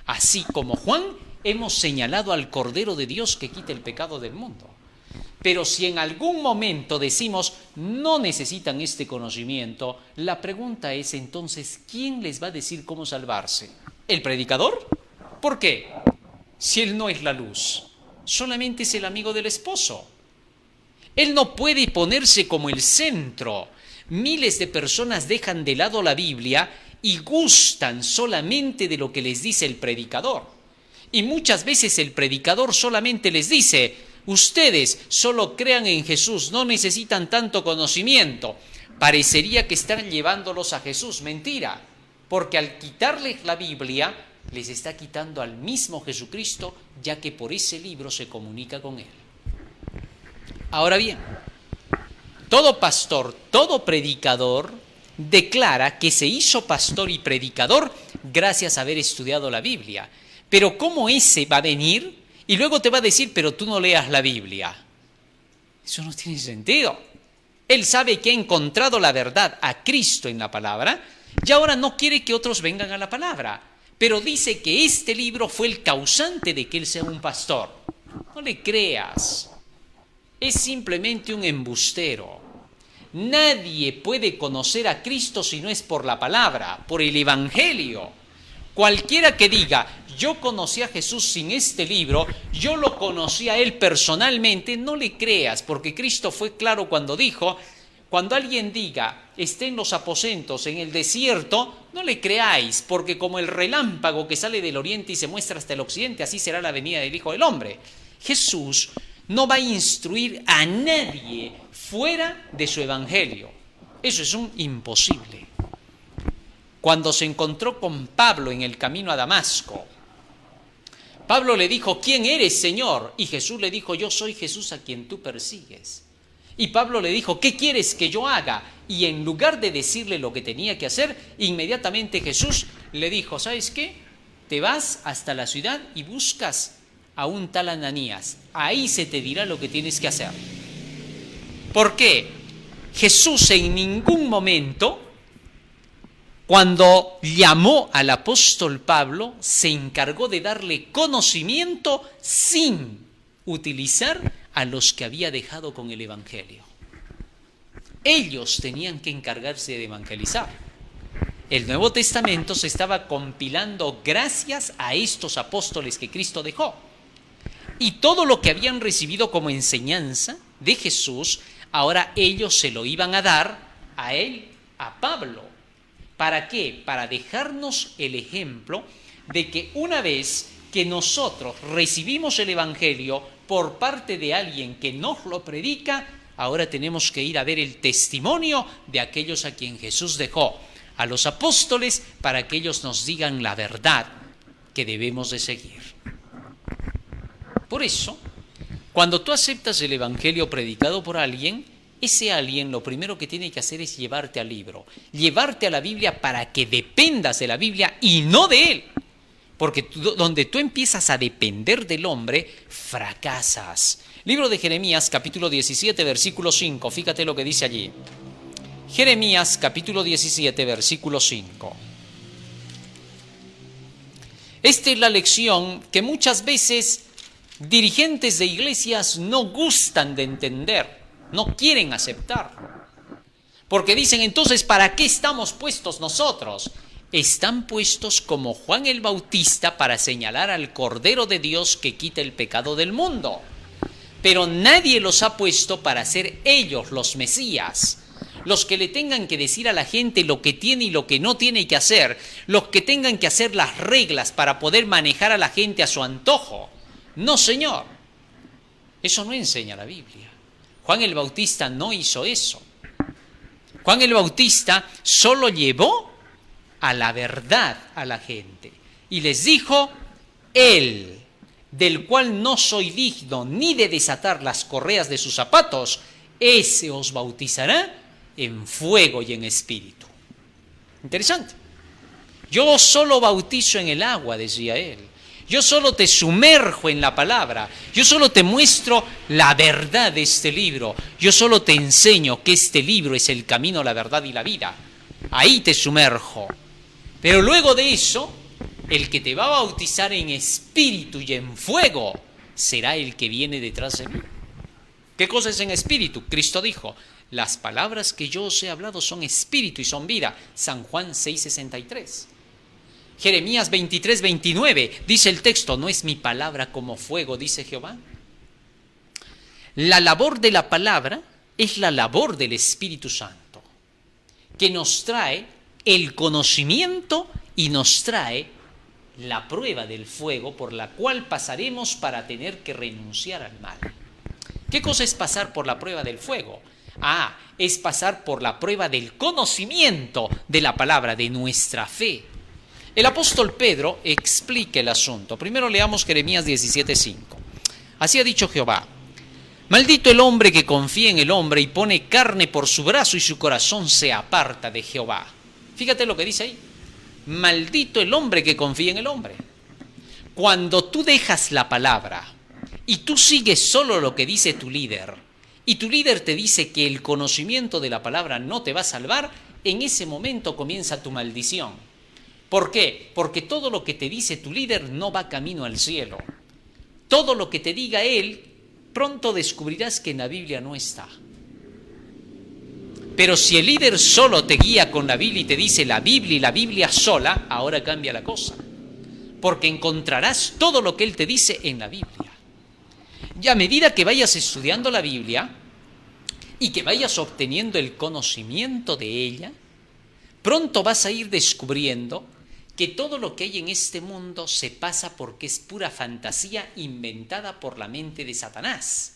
Así como Juan, hemos señalado al Cordero de Dios que quita el pecado del mundo. Pero si en algún momento decimos, no necesitan este conocimiento, la pregunta es entonces, ¿quién les va a decir cómo salvarse? ¿El predicador? ¿Por qué? Si él no es la luz, solamente es el amigo del esposo. Él no puede ponerse como el centro. Miles de personas dejan de lado la Biblia y gustan solamente de lo que les dice el predicador. Y muchas veces el predicador solamente les dice, ustedes solo crean en Jesús, no necesitan tanto conocimiento. Parecería que están llevándolos a Jesús. Mentira, porque al quitarles la Biblia, les está quitando al mismo Jesucristo, ya que por ese libro se comunica con él. Ahora bien, todo pastor, todo predicador declara que se hizo pastor y predicador gracias a haber estudiado la Biblia. Pero ¿cómo ese va a venir y luego te va a decir, pero tú no leas la Biblia? Eso no tiene sentido. Él sabe que ha encontrado la verdad a Cristo en la palabra y ahora no quiere que otros vengan a la palabra. Pero dice que este libro fue el causante de que él sea un pastor. No le creas. Es simplemente un embustero. Nadie puede conocer a Cristo si no es por la palabra, por el Evangelio. Cualquiera que diga, yo conocí a Jesús sin este libro, yo lo conocí a él personalmente, no le creas, porque Cristo fue claro cuando dijo, cuando alguien diga, esté en los aposentos, en el desierto, no le creáis, porque como el relámpago que sale del oriente y se muestra hasta el occidente, así será la venida del Hijo del Hombre. Jesús no va a instruir a nadie fuera de su evangelio. Eso es un imposible. Cuando se encontró con Pablo en el camino a Damasco, Pablo le dijo, ¿quién eres, Señor? Y Jesús le dijo, yo soy Jesús a quien tú persigues. Y Pablo le dijo, ¿qué quieres que yo haga? Y en lugar de decirle lo que tenía que hacer, inmediatamente Jesús le dijo, ¿sabes qué? Te vas hasta la ciudad y buscas a un tal Ananías. Ahí se te dirá lo que tienes que hacer. ¿Por qué? Jesús en ningún momento, cuando llamó al apóstol Pablo, se encargó de darle conocimiento sin utilizar a los que había dejado con el Evangelio. Ellos tenían que encargarse de evangelizar. El Nuevo Testamento se estaba compilando gracias a estos apóstoles que Cristo dejó. Y todo lo que habían recibido como enseñanza de Jesús, ahora ellos se lo iban a dar a él, a Pablo. ¿Para qué? Para dejarnos el ejemplo de que una vez que nosotros recibimos el Evangelio por parte de alguien que nos lo predica, ahora tenemos que ir a ver el testimonio de aquellos a quien Jesús dejó, a los apóstoles, para que ellos nos digan la verdad que debemos de seguir. Por eso, cuando tú aceptas el Evangelio predicado por alguien, ese alguien lo primero que tiene que hacer es llevarte al libro, llevarte a la Biblia para que dependas de la Biblia y no de él. Porque donde tú empiezas a depender del hombre, fracasas. Libro de Jeremías, capítulo 17, versículo 5. Fíjate lo que dice allí. Jeremías, capítulo 17, versículo 5. Esta es la lección que muchas veces dirigentes de iglesias no gustan de entender, no quieren aceptar. Porque dicen, entonces, ¿para qué estamos puestos nosotros? Están puestos como Juan el Bautista para señalar al Cordero de Dios que quita el pecado del mundo. pero nadie los ha puesto para ser ellos los Mesías, los que le tengan que decir a la gente lo que tiene y lo que no tiene que hacer, los que tengan que hacer las reglas para poder manejar a la gente a su antojo. No, señor, eso no enseña la Biblia. Juan el Bautista no hizo eso. Juan el Bautista solo llevó a la verdad a la gente y les dijo: Él, del cual no soy digno ni de desatar las correas de sus zapatos, ese os bautizará en fuego y en espíritu. Interesante. Yo solo bautizo en el agua, decía él. Yo solo te sumerjo en la palabra. Yo solo te muestro la verdad de este libro. Yo solo te enseño que este libro es el camino, la verdad y la vida. Ahí te sumerjo. Pero luego de eso, el que te va a bautizar en espíritu y en fuego será el que viene detrás de mí. ¿Qué cosa es en espíritu? Cristo dijo: las palabras que yo os he hablado son espíritu y son vida. San Juan 6:63. Jeremías 23:29 dice el texto: no es mi palabra como fuego, dice Jehová. La labor de la palabra es la labor del Espíritu Santo, que nos trae el conocimiento y nos trae la prueba del fuego por la cual pasaremos para tener que renunciar al mal. ¿Qué cosa es pasar por la prueba del fuego? Es pasar por la prueba del conocimiento de la palabra, de nuestra fe. El apóstol Pedro explica el asunto. Primero leamos Jeremías 17:5. Así ha dicho Jehová: maldito el hombre que confía en el hombre y pone carne por su brazo y su corazón se aparta de Jehová. Fíjate lo que dice ahí. Maldito el hombre que confía en el hombre. Cuando tú dejas la palabra y tú sigues solo lo que dice tu líder, y tu líder te dice que el conocimiento de la palabra no te va a salvar, en ese momento comienza tu maldición. ¿Por qué? Porque todo lo que te dice tu líder no va camino al cielo. Todo lo que te diga él, pronto descubrirás que en la Biblia no está. Pero si el líder solo te guía con la Biblia y te dice la Biblia y la Biblia sola, ahora cambia la cosa. Porque encontrarás todo lo que él te dice en la Biblia. Y a medida que vayas estudiando la Biblia y que vayas obteniendo el conocimiento de ella, pronto vas a ir descubriendo que todo lo que hay en este mundo se pasa porque es pura fantasía inventada por la mente de Satanás.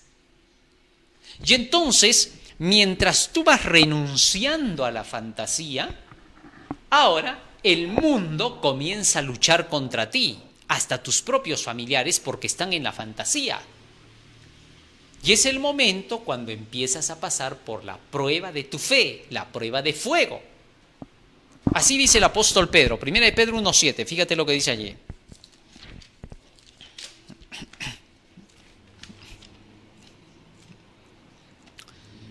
Y entonces, mientras tú vas renunciando a la fantasía, ahora el mundo comienza a luchar contra ti, hasta tus propios familiares, porque están en la fantasía. Y es el momento cuando empiezas a pasar por la prueba de tu fe, la prueba de fuego. Así dice el apóstol Pedro, 1 de Pedro 1:7, fíjate lo que dice allí.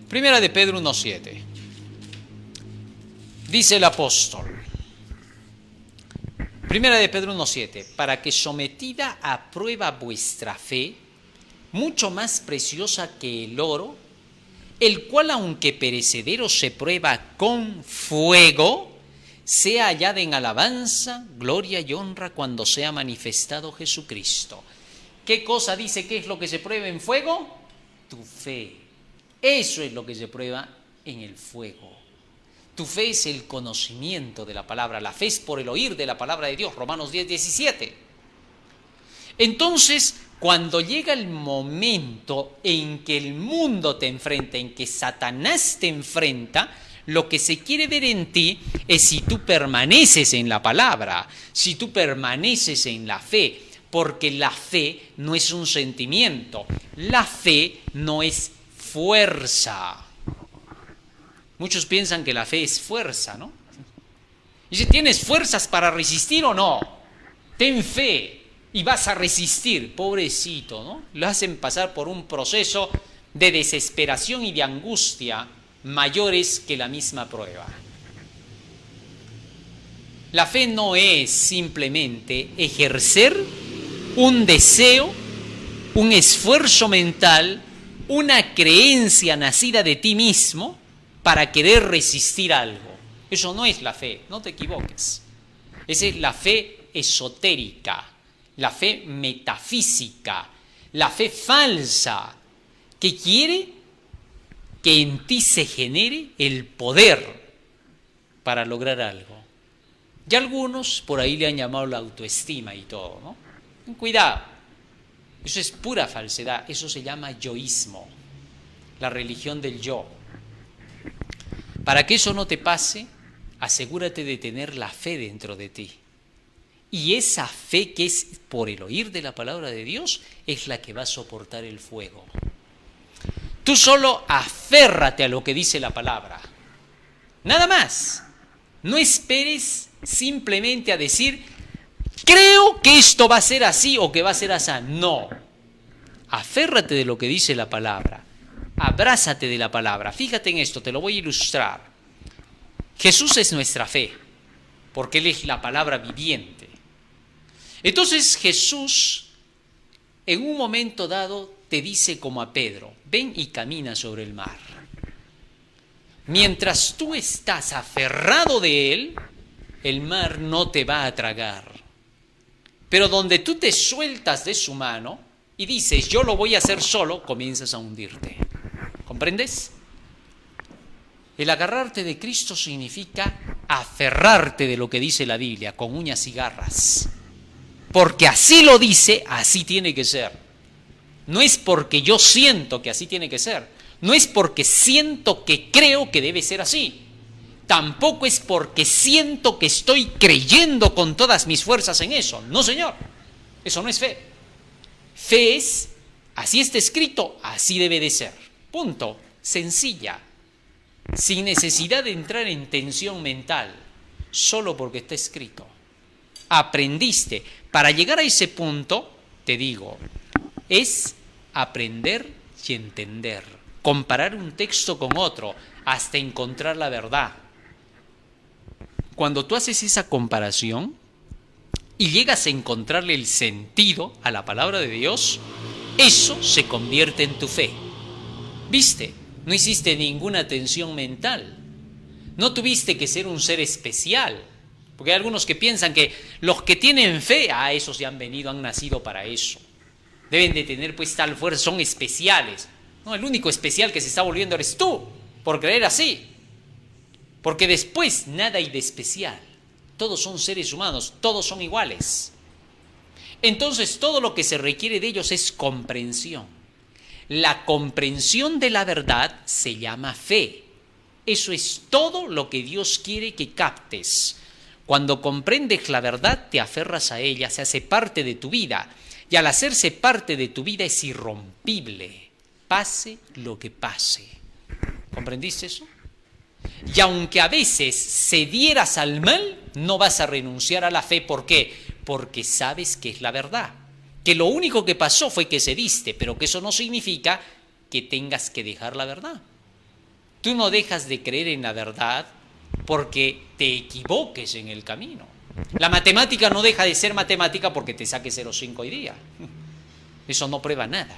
Primera de Pedro 1:7. Dice el apóstol. Primera de Pedro 1:7. Para que sometida a prueba vuestra fe, mucho más preciosa que el oro, el cual aunque perecedero se prueba con fuego, sea hallada en alabanza, gloria y honra cuando sea manifestado Jesucristo. ¿Qué cosa dice que es lo que se prueba en fuego? Tu fe. Eso es lo que se prueba en el fuego. Tu fe es el conocimiento de la palabra. La fe es por el oír de la palabra de Dios. Romanos 10:17. Entonces, cuando llega el momento en que el mundo te enfrenta, en que Satanás te enfrenta, lo que se quiere ver en ti es si tú permaneces en la palabra, si tú permaneces en la fe, porque la fe no es un sentimiento, la fe no es fuerza. Muchos piensan que la fe es fuerza, ¿no? Y si tienes fuerzas para resistir o no, ten fe y vas a resistir. Pobrecito, ¿no? Lo hacen pasar por un proceso de desesperación y de angustia mayores que la misma prueba. La fe no es simplemente ejercer un deseo, un esfuerzo mental, una creencia nacida de ti mismo para querer resistir algo. Eso no es la fe, no te equivoques. Esa es la fe esotérica, la fe metafísica, la fe falsa, que quiere que en ti se genere el poder para lograr algo. Y algunos por ahí le han llamado la autoestima y todo, ¿no? Cuidado, eso es pura falsedad, eso se llama yoísmo, la religión del yo. Para que eso no te pase, asegúrate de tener la fe dentro de ti. Y esa fe que es por el oír de la palabra de Dios es la que va a soportar el fuego. Tú solo aférrate a lo que dice la palabra. Nada más. No esperes simplemente a decir, creo que esto va a ser así o que va a ser así. No. Aférrate de lo que dice la palabra. Abrázate de la palabra. Fíjate en esto, te lo voy a ilustrar. Jesús es nuestra fe, porque Él es la palabra viviente. Entonces Jesús, en un momento dado, te dice como a Pedro, ven y camina sobre el mar. Mientras tú estás aferrado de Él, el mar no te va a tragar. Pero donde tú te sueltas de su mano y dices, yo lo voy a hacer solo, comienzas a hundirte. ¿Comprendes? El agarrarte de Cristo significa aferrarte de lo que dice la Biblia, con uñas y garras. Porque así lo dice, así tiene que ser. No es porque yo siento que así tiene que ser. No es porque siento que creo que debe ser así. Tampoco es porque siento que estoy creyendo con todas mis fuerzas en eso. No, señor. Eso no es fe. Fe es, así está escrito, así debe de ser. Punto. Sencilla. Sin necesidad de entrar en tensión mental. Solo porque está escrito. Aprendiste. Para llegar a ese punto, te digo, es aprender y entender. Comparar un texto con otro hasta encontrar la verdad. Cuando tú haces esa comparación y llegas a encontrarle el sentido a la palabra de Dios, eso se convierte en tu fe. ¿Viste? No hiciste ninguna tensión mental. No tuviste que ser un ser especial. Porque hay algunos que piensan que los que tienen fe, esos ya han venido, han nacido para eso. Deben de tener pues tal fuerza, son especiales. No, el único especial que se está volviendo eres tú, por creer así. Porque después nada hay de especial. Todos son seres humanos, todos son iguales. Entonces todo lo que se requiere de ellos es comprensión. La comprensión de la verdad se llama fe. Eso es todo lo que Dios quiere que captes. Cuando comprendes la verdad, te aferras a ella, se hace parte de tu vida. Y al hacerse parte de tu vida es irrompible, pase lo que pase. ¿Comprendiste eso? Y aunque a veces cedieras al mal, no vas a renunciar a la fe. ¿Por qué? Porque sabes que es la verdad. Que lo único que pasó fue que cediste, pero que eso no significa que tengas que dejar la verdad. Tú no dejas de creer en la verdad porque te equivoques en el camino. La matemática no deja de ser matemática porque te saque 0,5 hoy día. Eso no prueba nada.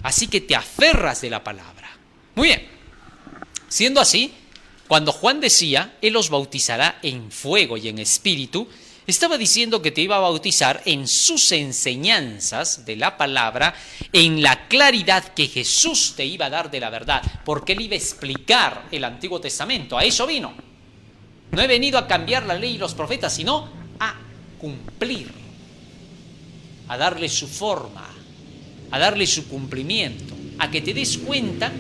Así que te aferras de la palabra. Muy bien. Siendo así, cuando Juan decía, Él os bautizará en fuego y en espíritu, estaba diciendo que te iba a bautizar en sus enseñanzas de la palabra, en la claridad que Jesús te iba a dar de la verdad, porque Él iba a explicar el Antiguo Testamento. A eso vino. No he venido a cambiar la ley y los profetas, sino a cumplir, a darle su forma, a darle su cumplimiento, a que te des cuenta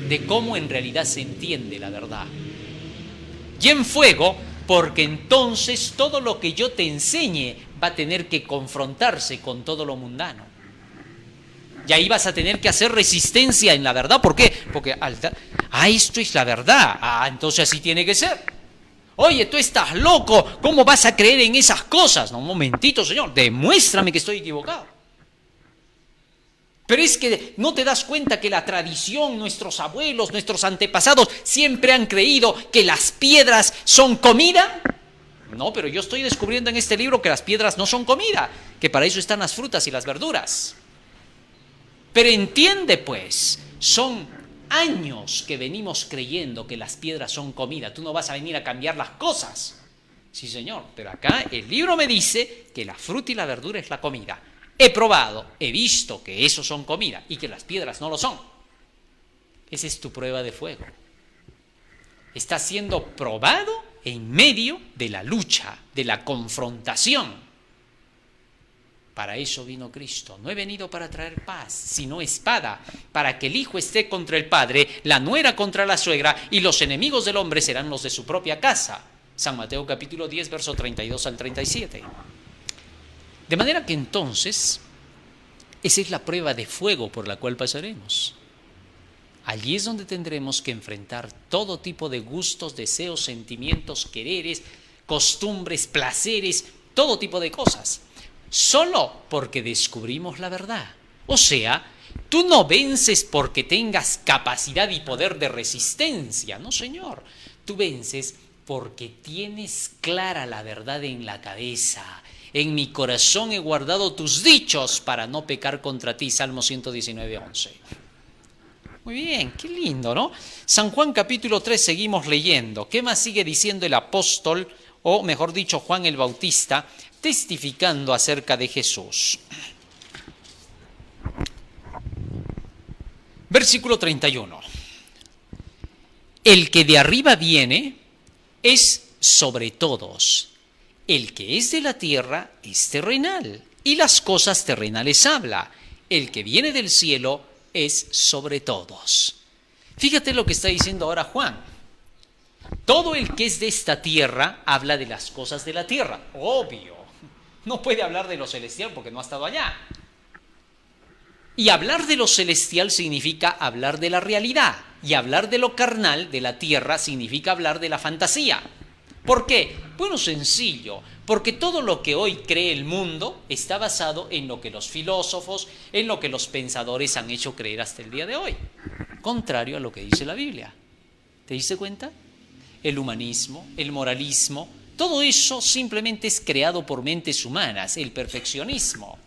de cómo en realidad se entiende la verdad. Y en fuego, porque entonces todo lo que yo te enseñe va a tener que confrontarse con todo lo mundano. Y ahí vas a tener que hacer resistencia en la verdad. ¿Por qué? Porque esto es la verdad. Entonces así tiene que ser. Oye, tú estás loco, ¿cómo vas a creer en esas cosas? No, un momentito, Señor, demuéstrame que estoy equivocado. Pero es que no te das cuenta que la tradición, nuestros abuelos, nuestros antepasados siempre han creído que las piedras son comida. No, pero yo estoy descubriendo en este libro que las piedras no son comida, que para eso están las frutas y las verduras. Pero entiende pues, son años que venimos creyendo que las piedras son comida. Tú no vas a venir a cambiar las cosas. Sí, Señor, pero acá el libro me dice que la fruta y la verdura es la comida. He probado, he visto que esos son comida y que las piedras no lo son. Esa es tu prueba de fuego. Estás siendo probado en medio de la lucha, de la confrontación. Para eso vino Cristo. No he venido para traer paz, sino espada, para que el hijo esté contra el padre, la nuera contra la suegra, y los enemigos del hombre serán los de su propia casa. San Mateo capítulo 10, verso 32 al 37. De manera que entonces, esa es la prueba de fuego por la cual pasaremos. Allí es donde tendremos que enfrentar todo tipo de gustos, deseos, sentimientos, quereres, costumbres, placeres, todo tipo de cosas. Solo porque descubrimos la verdad. O sea, tú no vences porque tengas capacidad y poder de resistencia. No, señor. Tú vences porque tienes clara la verdad en la cabeza. En mi corazón he guardado tus dichos para no pecar contra ti. Salmo 119, 11. Muy bien, qué lindo, ¿no? San Juan capítulo 3 seguimos leyendo. ¿Qué más sigue diciendo el apóstol, o mejor dicho, Juan el Bautista, testificando acerca de Jesús? Versículo 31. El que de arriba viene es sobre todos. El que es de la tierra es terrenal, y las cosas terrenales habla. El que viene del cielo es sobre todos. Fíjate lo que está diciendo ahora Juan. Todo el que es de esta tierra habla de las cosas de la tierra. Obvio. No puede hablar de lo celestial porque no ha estado allá. Y hablar de lo celestial significa hablar de la realidad. Y hablar de lo carnal, de la tierra, significa hablar de la fantasía. ¿Por qué? Bueno, sencillo. Porque todo lo que hoy cree el mundo está basado en lo que los filósofos, en lo que los pensadores han hecho creer hasta el día de hoy. Contrario a lo que dice la Biblia. ¿Te diste cuenta? El humanismo, el moralismo, todo eso simplemente es creado por mentes humanas, el perfeccionismo.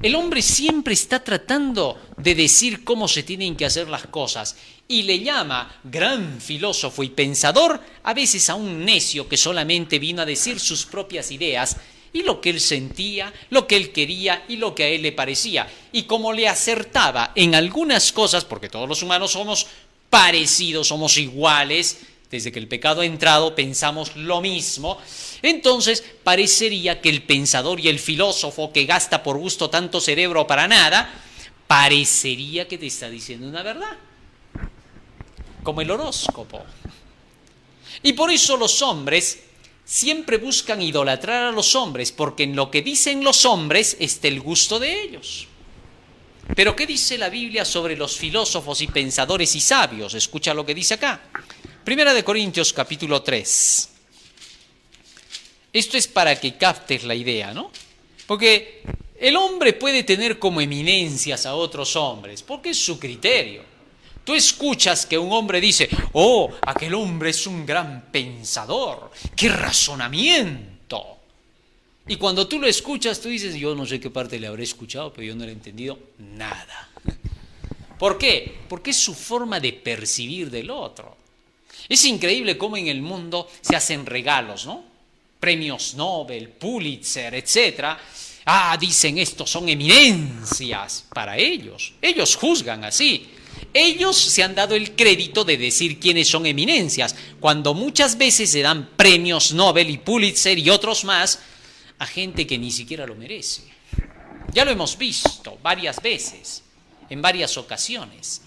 El hombre siempre está tratando de decir cómo se tienen que hacer las cosas y le llama gran filósofo y pensador a veces a un necio que solamente vino a decir sus propias ideas y lo que él sentía, lo que él quería y lo que a él le parecía. Y como le acertaba en algunas cosas, porque todos los humanos somos parecidos, somos iguales, desde que el pecado ha entrado pensamos lo mismo, entonces parecería que el pensador y el filósofo que gasta por gusto tanto cerebro para nada, parecería que te está diciendo una verdad, como el horóscopo. Y por eso los hombres siempre buscan idolatrar a los hombres, porque en lo que dicen los hombres está el gusto de ellos. Pero ¿qué dice la Biblia sobre los filósofos y pensadores y sabios? Escucha lo que dice acá. Primera de Corintios capítulo 3. Esto es para que captes la idea, ¿no? Porque el hombre puede tener como eminencias a otros hombres, porque es su criterio. Tú escuchas que un hombre dice, oh, aquel hombre es un gran pensador, qué razonamiento. Y cuando tú lo escuchas, tú dices, yo no sé qué parte le habré escuchado, pero yo no le he entendido nada. ¿Por qué? Porque es su forma de percibir del otro. Es increíble cómo en el mundo se hacen regalos, ¿no? Premios Nobel, Pulitzer, etc. Dicen estos son eminencias para ellos. Ellos juzgan así. Ellos se han dado el crédito de decir quiénes son eminencias, cuando muchas veces se dan premios Nobel y Pulitzer y otros más a gente que ni siquiera lo merece. Ya lo hemos visto varias veces, en varias ocasiones.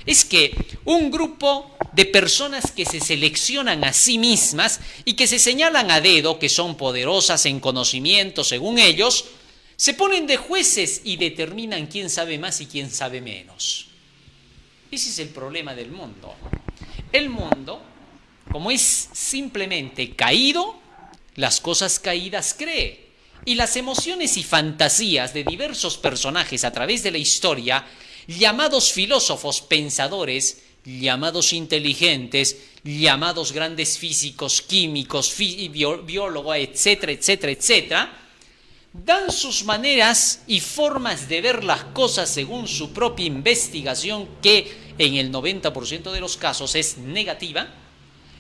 Es que un grupo de personas que se seleccionan a sí mismas y que se señalan a dedo que son poderosas en conocimiento según ellos, se ponen de jueces y determinan quién sabe más y quién sabe menos. Ese es el problema del mundo. El mundo, como es simplemente caído, las cosas caídas cree. Y las emociones y fantasías de diversos personajes a través de la historia, llamados filósofos pensadores, llamados inteligentes, llamados grandes físicos, químicos, biólogos, etcétera, etcétera, etcétera, dan sus maneras y formas de ver las cosas según su propia investigación, que en el 90% de los casos es negativa,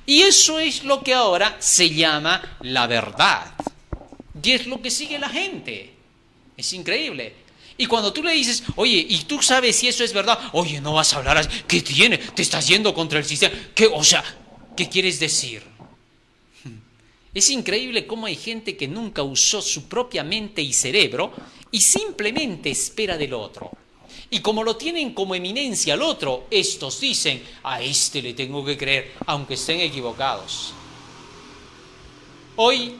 y eso es lo que ahora se llama la verdad. Y es lo que sigue la gente. Es increíble. Y cuando tú le dices, oye, ¿y tú sabes si eso es verdad? Oye, no vas a hablar así. ¿Qué tiene? Te estás yendo contra el sistema. ¿Qué quieres decir? Es increíble cómo hay gente que nunca usó su propia mente y cerebro y simplemente espera del otro. Y como lo tienen como eminencia al otro, estos dicen, a este le tengo que creer, aunque estén equivocados. Hoy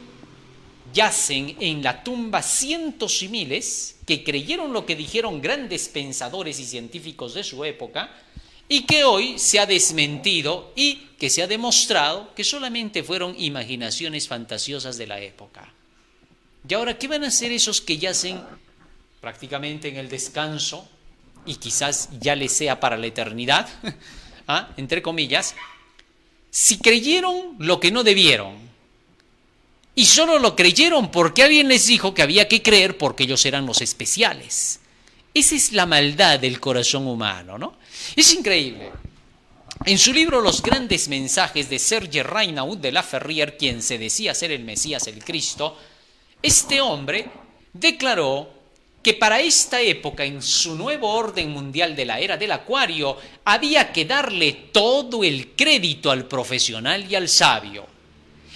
yacen en la tumba cientos y miles que creyeron lo que dijeron grandes pensadores y científicos de su época y que hoy se ha desmentido y que se ha demostrado que solamente fueron imaginaciones fantasiosas de la época. Y ahora, ¿qué van a hacer esos que yacen prácticamente en el descanso y quizás ya les sea para la eternidad, entre comillas, si creyeron lo que no debieron? Y solo lo creyeron porque alguien les dijo que había que creer porque ellos eran los especiales. Esa es la maldad del corazón humano, ¿no? Es increíble. En su libro Los grandes mensajes de Serge Raynaud de la Ferrier, quien se decía ser el Mesías, el Cristo, este hombre declaró que para esta época, en su nuevo orden mundial de la era del Acuario, había que darle todo el crédito al profesional y al sabio.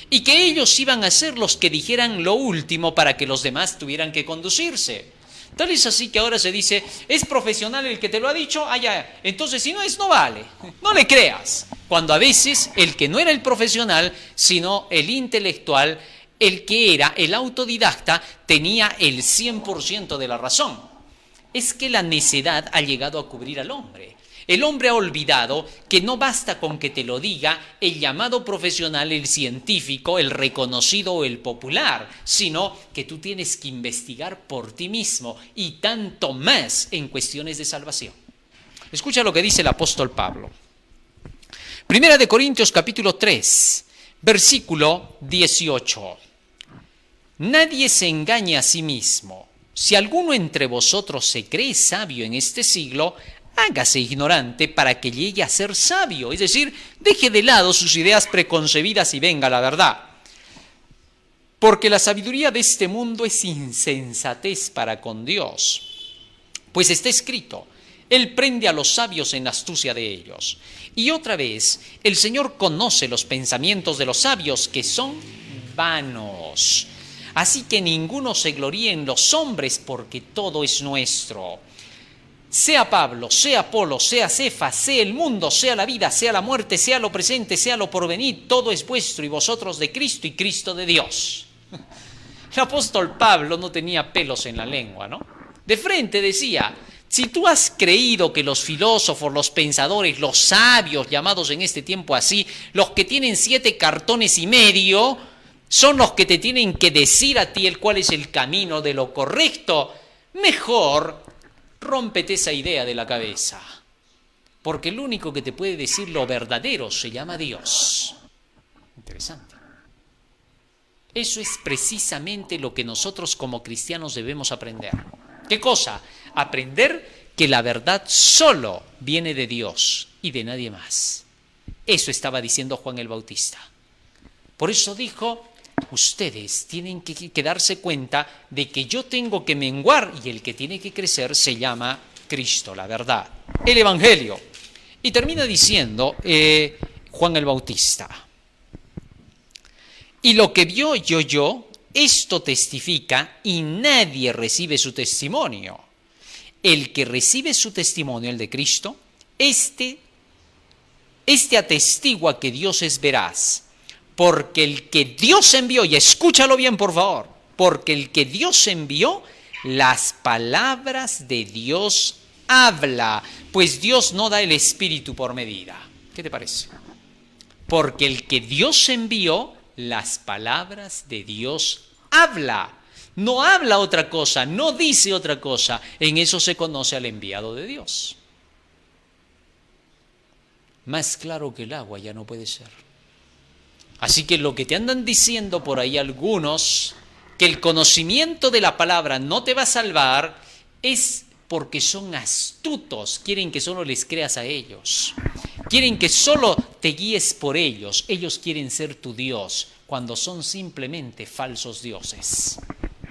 Y que ellos iban a ser los que dijeran lo último para que los demás tuvieran que conducirse. Tal es así que ahora se dice, ¿es profesional el que te lo ha dicho? Ya. Entonces si no es, no vale. No le creas. Cuando a veces el que no era el profesional, sino el intelectual, el que era el autodidacta, tenía el 100% de la razón. Es que la necedad ha llegado a cubrir al hombre. El hombre ha olvidado que no basta con que te lo diga el llamado profesional, el científico, el reconocido o el popular, sino que tú tienes que investigar por ti mismo y tanto más en cuestiones de salvación. Escucha lo que dice el apóstol Pablo. Primera de Corintios capítulo 3, versículo 18. Nadie se engaña a sí mismo. Si alguno entre vosotros se cree sabio en este siglo, hágase ignorante para que llegue a ser sabio, es decir, deje de lado sus ideas preconcebidas y venga la verdad. Porque la sabiduría de este mundo es insensatez para con Dios. Pues está escrito, Él prende a los sabios en la astucia de ellos. Y otra vez, el Señor conoce los pensamientos de los sabios que son vanos. Así que ninguno se gloríe en los hombres porque todo es nuestro. Sea Pablo, sea Apolo, sea Cefas, sea el mundo, sea la vida, sea la muerte, sea lo presente, sea lo porvenir, todo es vuestro y vosotros de Cristo y Cristo de Dios. El apóstol Pablo no tenía pelos en la lengua, ¿no? De frente decía, si tú has creído que los filósofos, los pensadores, los sabios, llamados en este tiempo así, los que tienen 7 cartones y medio, son los que te tienen que decir a ti cuál es el camino de lo correcto, mejor rómpete esa idea de la cabeza, porque el único que te puede decir lo verdadero se llama Dios. Interesante. Eso es precisamente lo que nosotros como cristianos debemos aprender. ¿Qué cosa? Aprender que la verdad solo viene de Dios y de nadie más. Eso estaba diciendo Juan el Bautista. Por eso dijo, ustedes tienen que darse cuenta de que yo tengo que menguar y el que tiene que crecer se llama Cristo, la verdad, el Evangelio. Y termina diciendo Juan el Bautista, y lo que vio yo, esto testifica y nadie recibe su testimonio. El que recibe su testimonio, el de Cristo, este atestigua que Dios es veraz. Porque el que Dios envió, y escúchalo bien por favor, porque el que Dios envió, las palabras de Dios habla, pues Dios no da el Espíritu por medida. ¿Qué te parece? Porque el que Dios envió, las palabras de Dios habla. No habla otra cosa, no dice otra cosa. En eso se conoce al enviado de Dios. Más claro que el agua ya no puede ser. Así que lo que te andan diciendo por ahí algunos, que el conocimiento de la palabra no te va a salvar, es porque son astutos, quieren que solo les creas a ellos, quieren que solo te guíes por ellos quieren ser tu Dios, cuando son simplemente falsos dioses.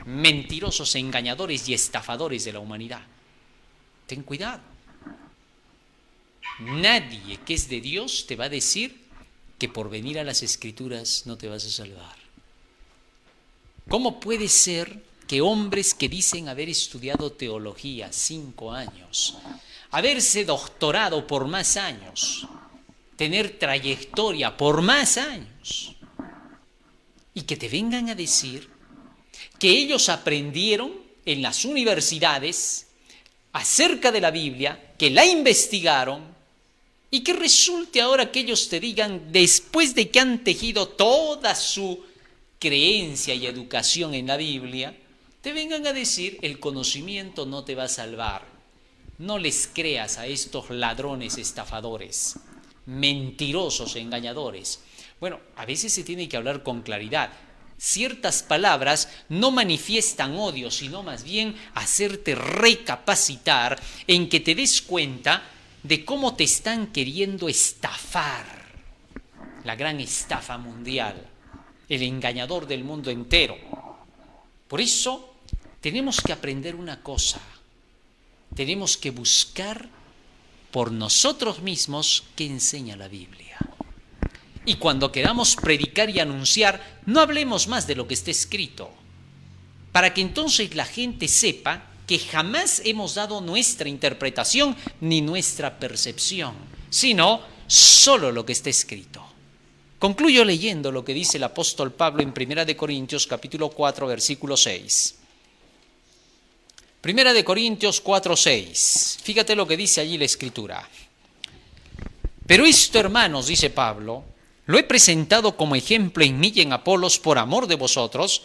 mentirosos, engañadores y estafadores de la humanidad. Ten cuidado. Nadie que es de Dios te va a decir que por venir a las Escrituras no te vas a salvar. ¿Cómo puede ser que hombres que dicen haber estudiado teología 5 años, haberse doctorado por más años, tener trayectoria por más años, y que te vengan a decir que ellos aprendieron en las universidades acerca de la Biblia, que la investigaron, y que resulte ahora que ellos te digan, después de que han tejido toda su creencia y educación en la Biblia, te vengan a decir, el conocimiento no te va a salvar. No les creas a estos ladrones estafadores, mentirosos, engañadores. Bueno, a veces se tiene que hablar con claridad. Ciertas palabras no manifiestan odio, sino más bien hacerte recapacitar en que te des cuenta de cómo te están queriendo estafar. La gran estafa mundial, el engañador del mundo entero. Por eso tenemos que aprender una cosa. Tenemos que buscar por nosotros mismos qué enseña la Biblia. Y cuando queramos predicar y anunciar, no hablemos más de lo que está escrito, para que entonces la gente sepa que jamás hemos dado nuestra interpretación ni nuestra percepción, sino solo lo que está escrito. Concluyo leyendo lo que dice el apóstol Pablo en 1 Corintios capítulo 4, versículo 6. 1 Corintios 4, 6. Fíjate lo que dice allí la Escritura. Pero esto, hermanos, dice Pablo, lo he presentado como ejemplo en mí y en Apolos por amor de vosotros,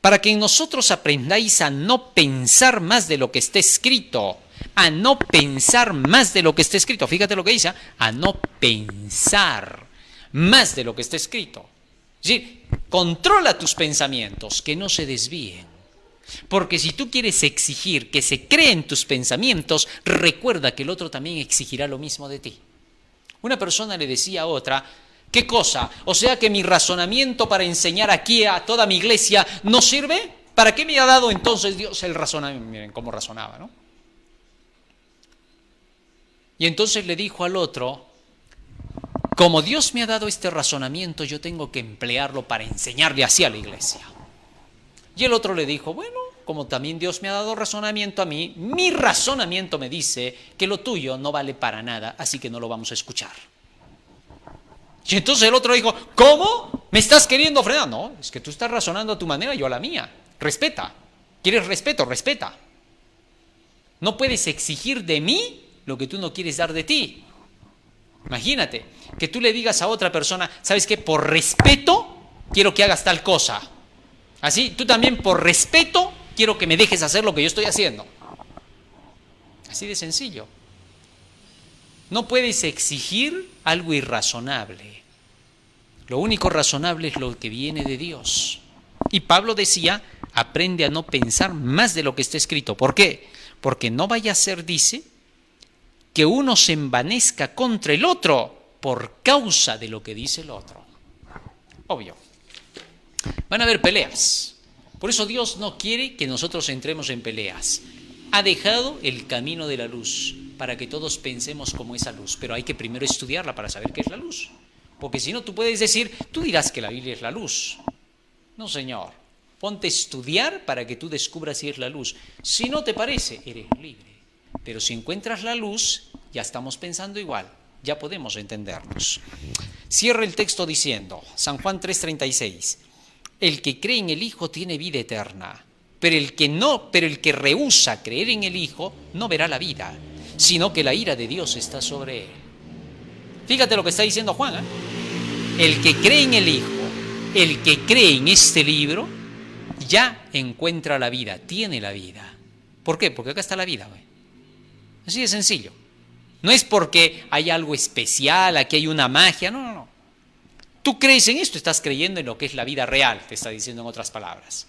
para que en nosotros aprendáis a no pensar más de lo que está escrito, a no pensar más de lo que está escrito. Fíjate lo que dice, a no pensar más de lo que está escrito. Es decir, controla tus pensamientos, que no se desvíen. Porque si tú quieres exigir que se creen tus pensamientos, recuerda que el otro también exigirá lo mismo de ti. Una persona le decía a otra, ¿qué cosa? O sea que mi razonamiento para enseñar aquí a toda mi iglesia no sirve. ¿Para qué me ha dado entonces Dios el razonamiento? Miren cómo razonaba, ¿no? Y entonces le dijo al otro, como Dios me ha dado este razonamiento, yo tengo que emplearlo para enseñarle así a la iglesia. Y el otro le dijo, bueno, como también Dios me ha dado razonamiento a mí, mi razonamiento me dice que lo tuyo no vale para nada, así que no lo vamos a escuchar. Y entonces el otro dijo, ¿cómo? ¿Me estás queriendo frenar? No, es que tú estás razonando a tu manera, yo a la mía. Respeta. ¿Quieres respeto? Respeta. No puedes exigir de mí lo que tú no quieres dar de ti. Imagínate que tú le digas a otra persona, ¿sabes qué? Por respeto quiero que hagas tal cosa. Así, tú también por respeto quiero que me dejes hacer lo que yo estoy haciendo. Así de sencillo. No puedes exigir algo irrazonable. Lo único razonable es lo que viene de Dios. Y Pablo decía, aprende a no pensar más de lo que está escrito. ¿Por qué? Porque no vaya a ser, dice, que uno se envanezca contra el otro por causa de lo que dice el otro. Obvio. Van a haber peleas. Por eso Dios no quiere que nosotros entremos en peleas. Ha dejado el camino de la luz para que todos pensemos como esa luz. Pero hay que primero estudiarla para saber qué es la luz. Porque si no, tú puedes decir, tú dirás que la Biblia es la luz. No, señor. Ponte a estudiar para que tú descubras si es la luz. Si no te parece, eres libre. Pero si encuentras la luz, ya estamos pensando igual. Ya podemos entendernos. Cierra el texto diciendo, San Juan 3:36. El que cree en el Hijo tiene vida eterna, pero el que rehúsa creer en el Hijo no verá la vida, sino que la ira de Dios está sobre él. Fíjate lo que está diciendo Juan, ¿eh? El que cree en el Hijo, el que cree en este libro, ya encuentra la vida, tiene la vida. ¿Por qué? Porque acá está la vida, güey. Así de sencillo. No es porque hay algo especial, aquí hay una magia, no. Tú crees en esto, estás creyendo en lo que es la vida real, te está diciendo en otras palabras.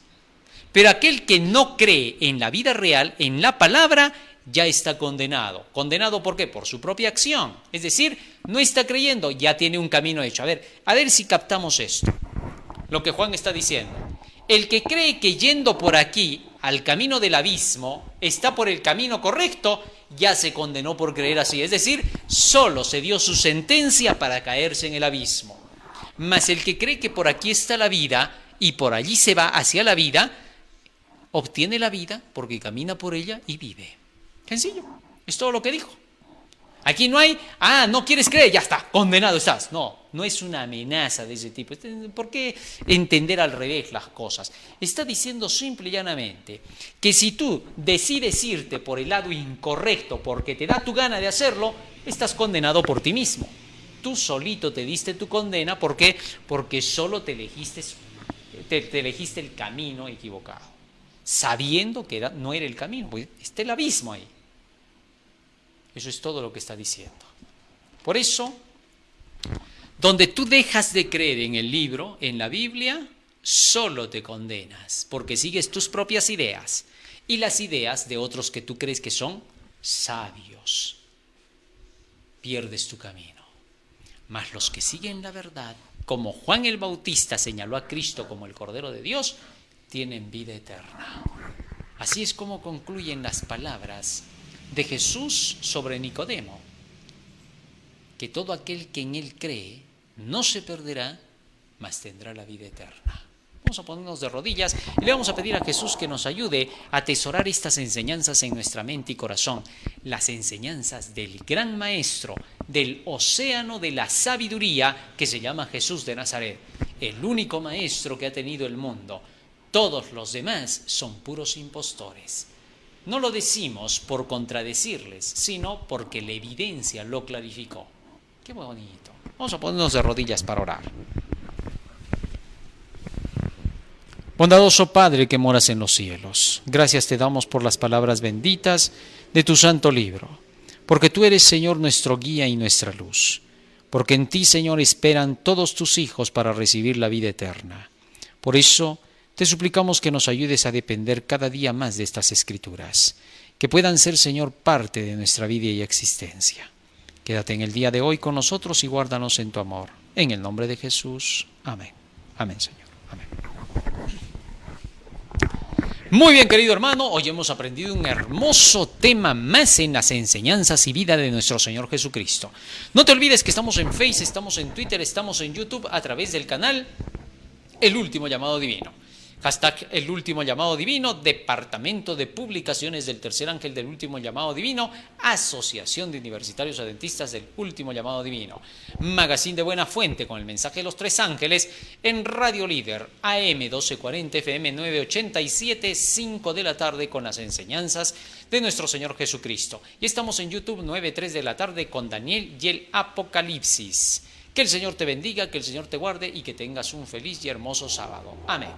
Pero aquel que no cree en la vida real, en la palabra, ya está condenado. ¿Condenado por qué? Por su propia acción. Es decir, no está creyendo, ya tiene un camino hecho. A ver si captamos esto. Lo que Juan está diciendo. El que cree que yendo por aquí al camino del abismo está por el camino correcto, ya se condenó por creer así. Es decir, solo se dio su sentencia para caerse en el abismo. Mas el que cree que por aquí está la vida y por allí se va hacia la vida, obtiene la vida porque camina por ella y vive. Sencillo, es todo lo que dijo. Aquí no hay, no quieres creer, ya está, condenado estás. No, no es una amenaza de ese tipo. ¿Por qué entender al revés las cosas? Está diciendo simple y llanamente que si tú decides irte por el lado incorrecto porque te da tu gana de hacerlo, estás condenado por ti mismo. Tú solito te diste tu condena, ¿por qué? Porque solo te elegiste el camino equivocado, sabiendo que no era el camino, pues está el abismo ahí. Eso es todo lo que está diciendo. Por eso, donde tú dejas de creer en el libro, en la Biblia, solo te condenas, porque sigues tus propias ideas y las ideas de otros que tú crees que son sabios. Pierdes tu camino. Mas los que siguen la verdad, como Juan el Bautista señaló a Cristo como el Cordero de Dios, tienen vida eterna. Así es como concluyen las palabras de Jesús sobre Nicodemo, que todo aquel que en él cree no se perderá, mas tendrá la vida eterna. Vamos a ponernos de rodillas y le vamos a pedir a Jesús que nos ayude a atesorar estas enseñanzas en nuestra mente y corazón, las enseñanzas del gran maestro, del océano de la sabiduría que se llama Jesús de Nazaret, el único maestro que ha tenido el mundo. Todos los demás son puros impostores. No lo decimos por contradecirles, sino porque la evidencia lo clarificó. Qué bonito. Vamos a ponernos de rodillas para orar. Bondadoso Padre que moras en los cielos, gracias te damos por las palabras benditas de tu santo libro, porque tú eres, Señor, nuestro guía y nuestra luz, porque en ti, Señor, esperan todos tus hijos para recibir la vida eterna. Por eso te suplicamos que nos ayudes a depender cada día más de estas Escrituras, que puedan ser, Señor, parte de nuestra vida y existencia. Quédate en el día de hoy con nosotros y guárdanos en tu amor. En el nombre de Jesús. Amén. Amén, Señor. Amén. Muy bien, querido hermano, hoy hemos aprendido un hermoso tema más en las enseñanzas y vida de nuestro Señor Jesucristo. No te olvides que estamos en Facebook, estamos en Twitter, estamos en YouTube a través del canal El Último Llamado Divino. Hashtag El Último Llamado Divino, Departamento de Publicaciones del Tercer Ángel del Último Llamado Divino, Asociación de Universitarios Adventistas del Último Llamado Divino, Magazine de Buena Fuente con el mensaje de los tres ángeles en Radio Líder, AM 1240, FM 987, 5 de la tarde con las enseñanzas de nuestro Señor Jesucristo. Y estamos en YouTube 9:03 de la tarde con Daniel y el Apocalipsis. Que el Señor te bendiga, que el Señor te guarde y que tengas un feliz y hermoso sábado. Amén.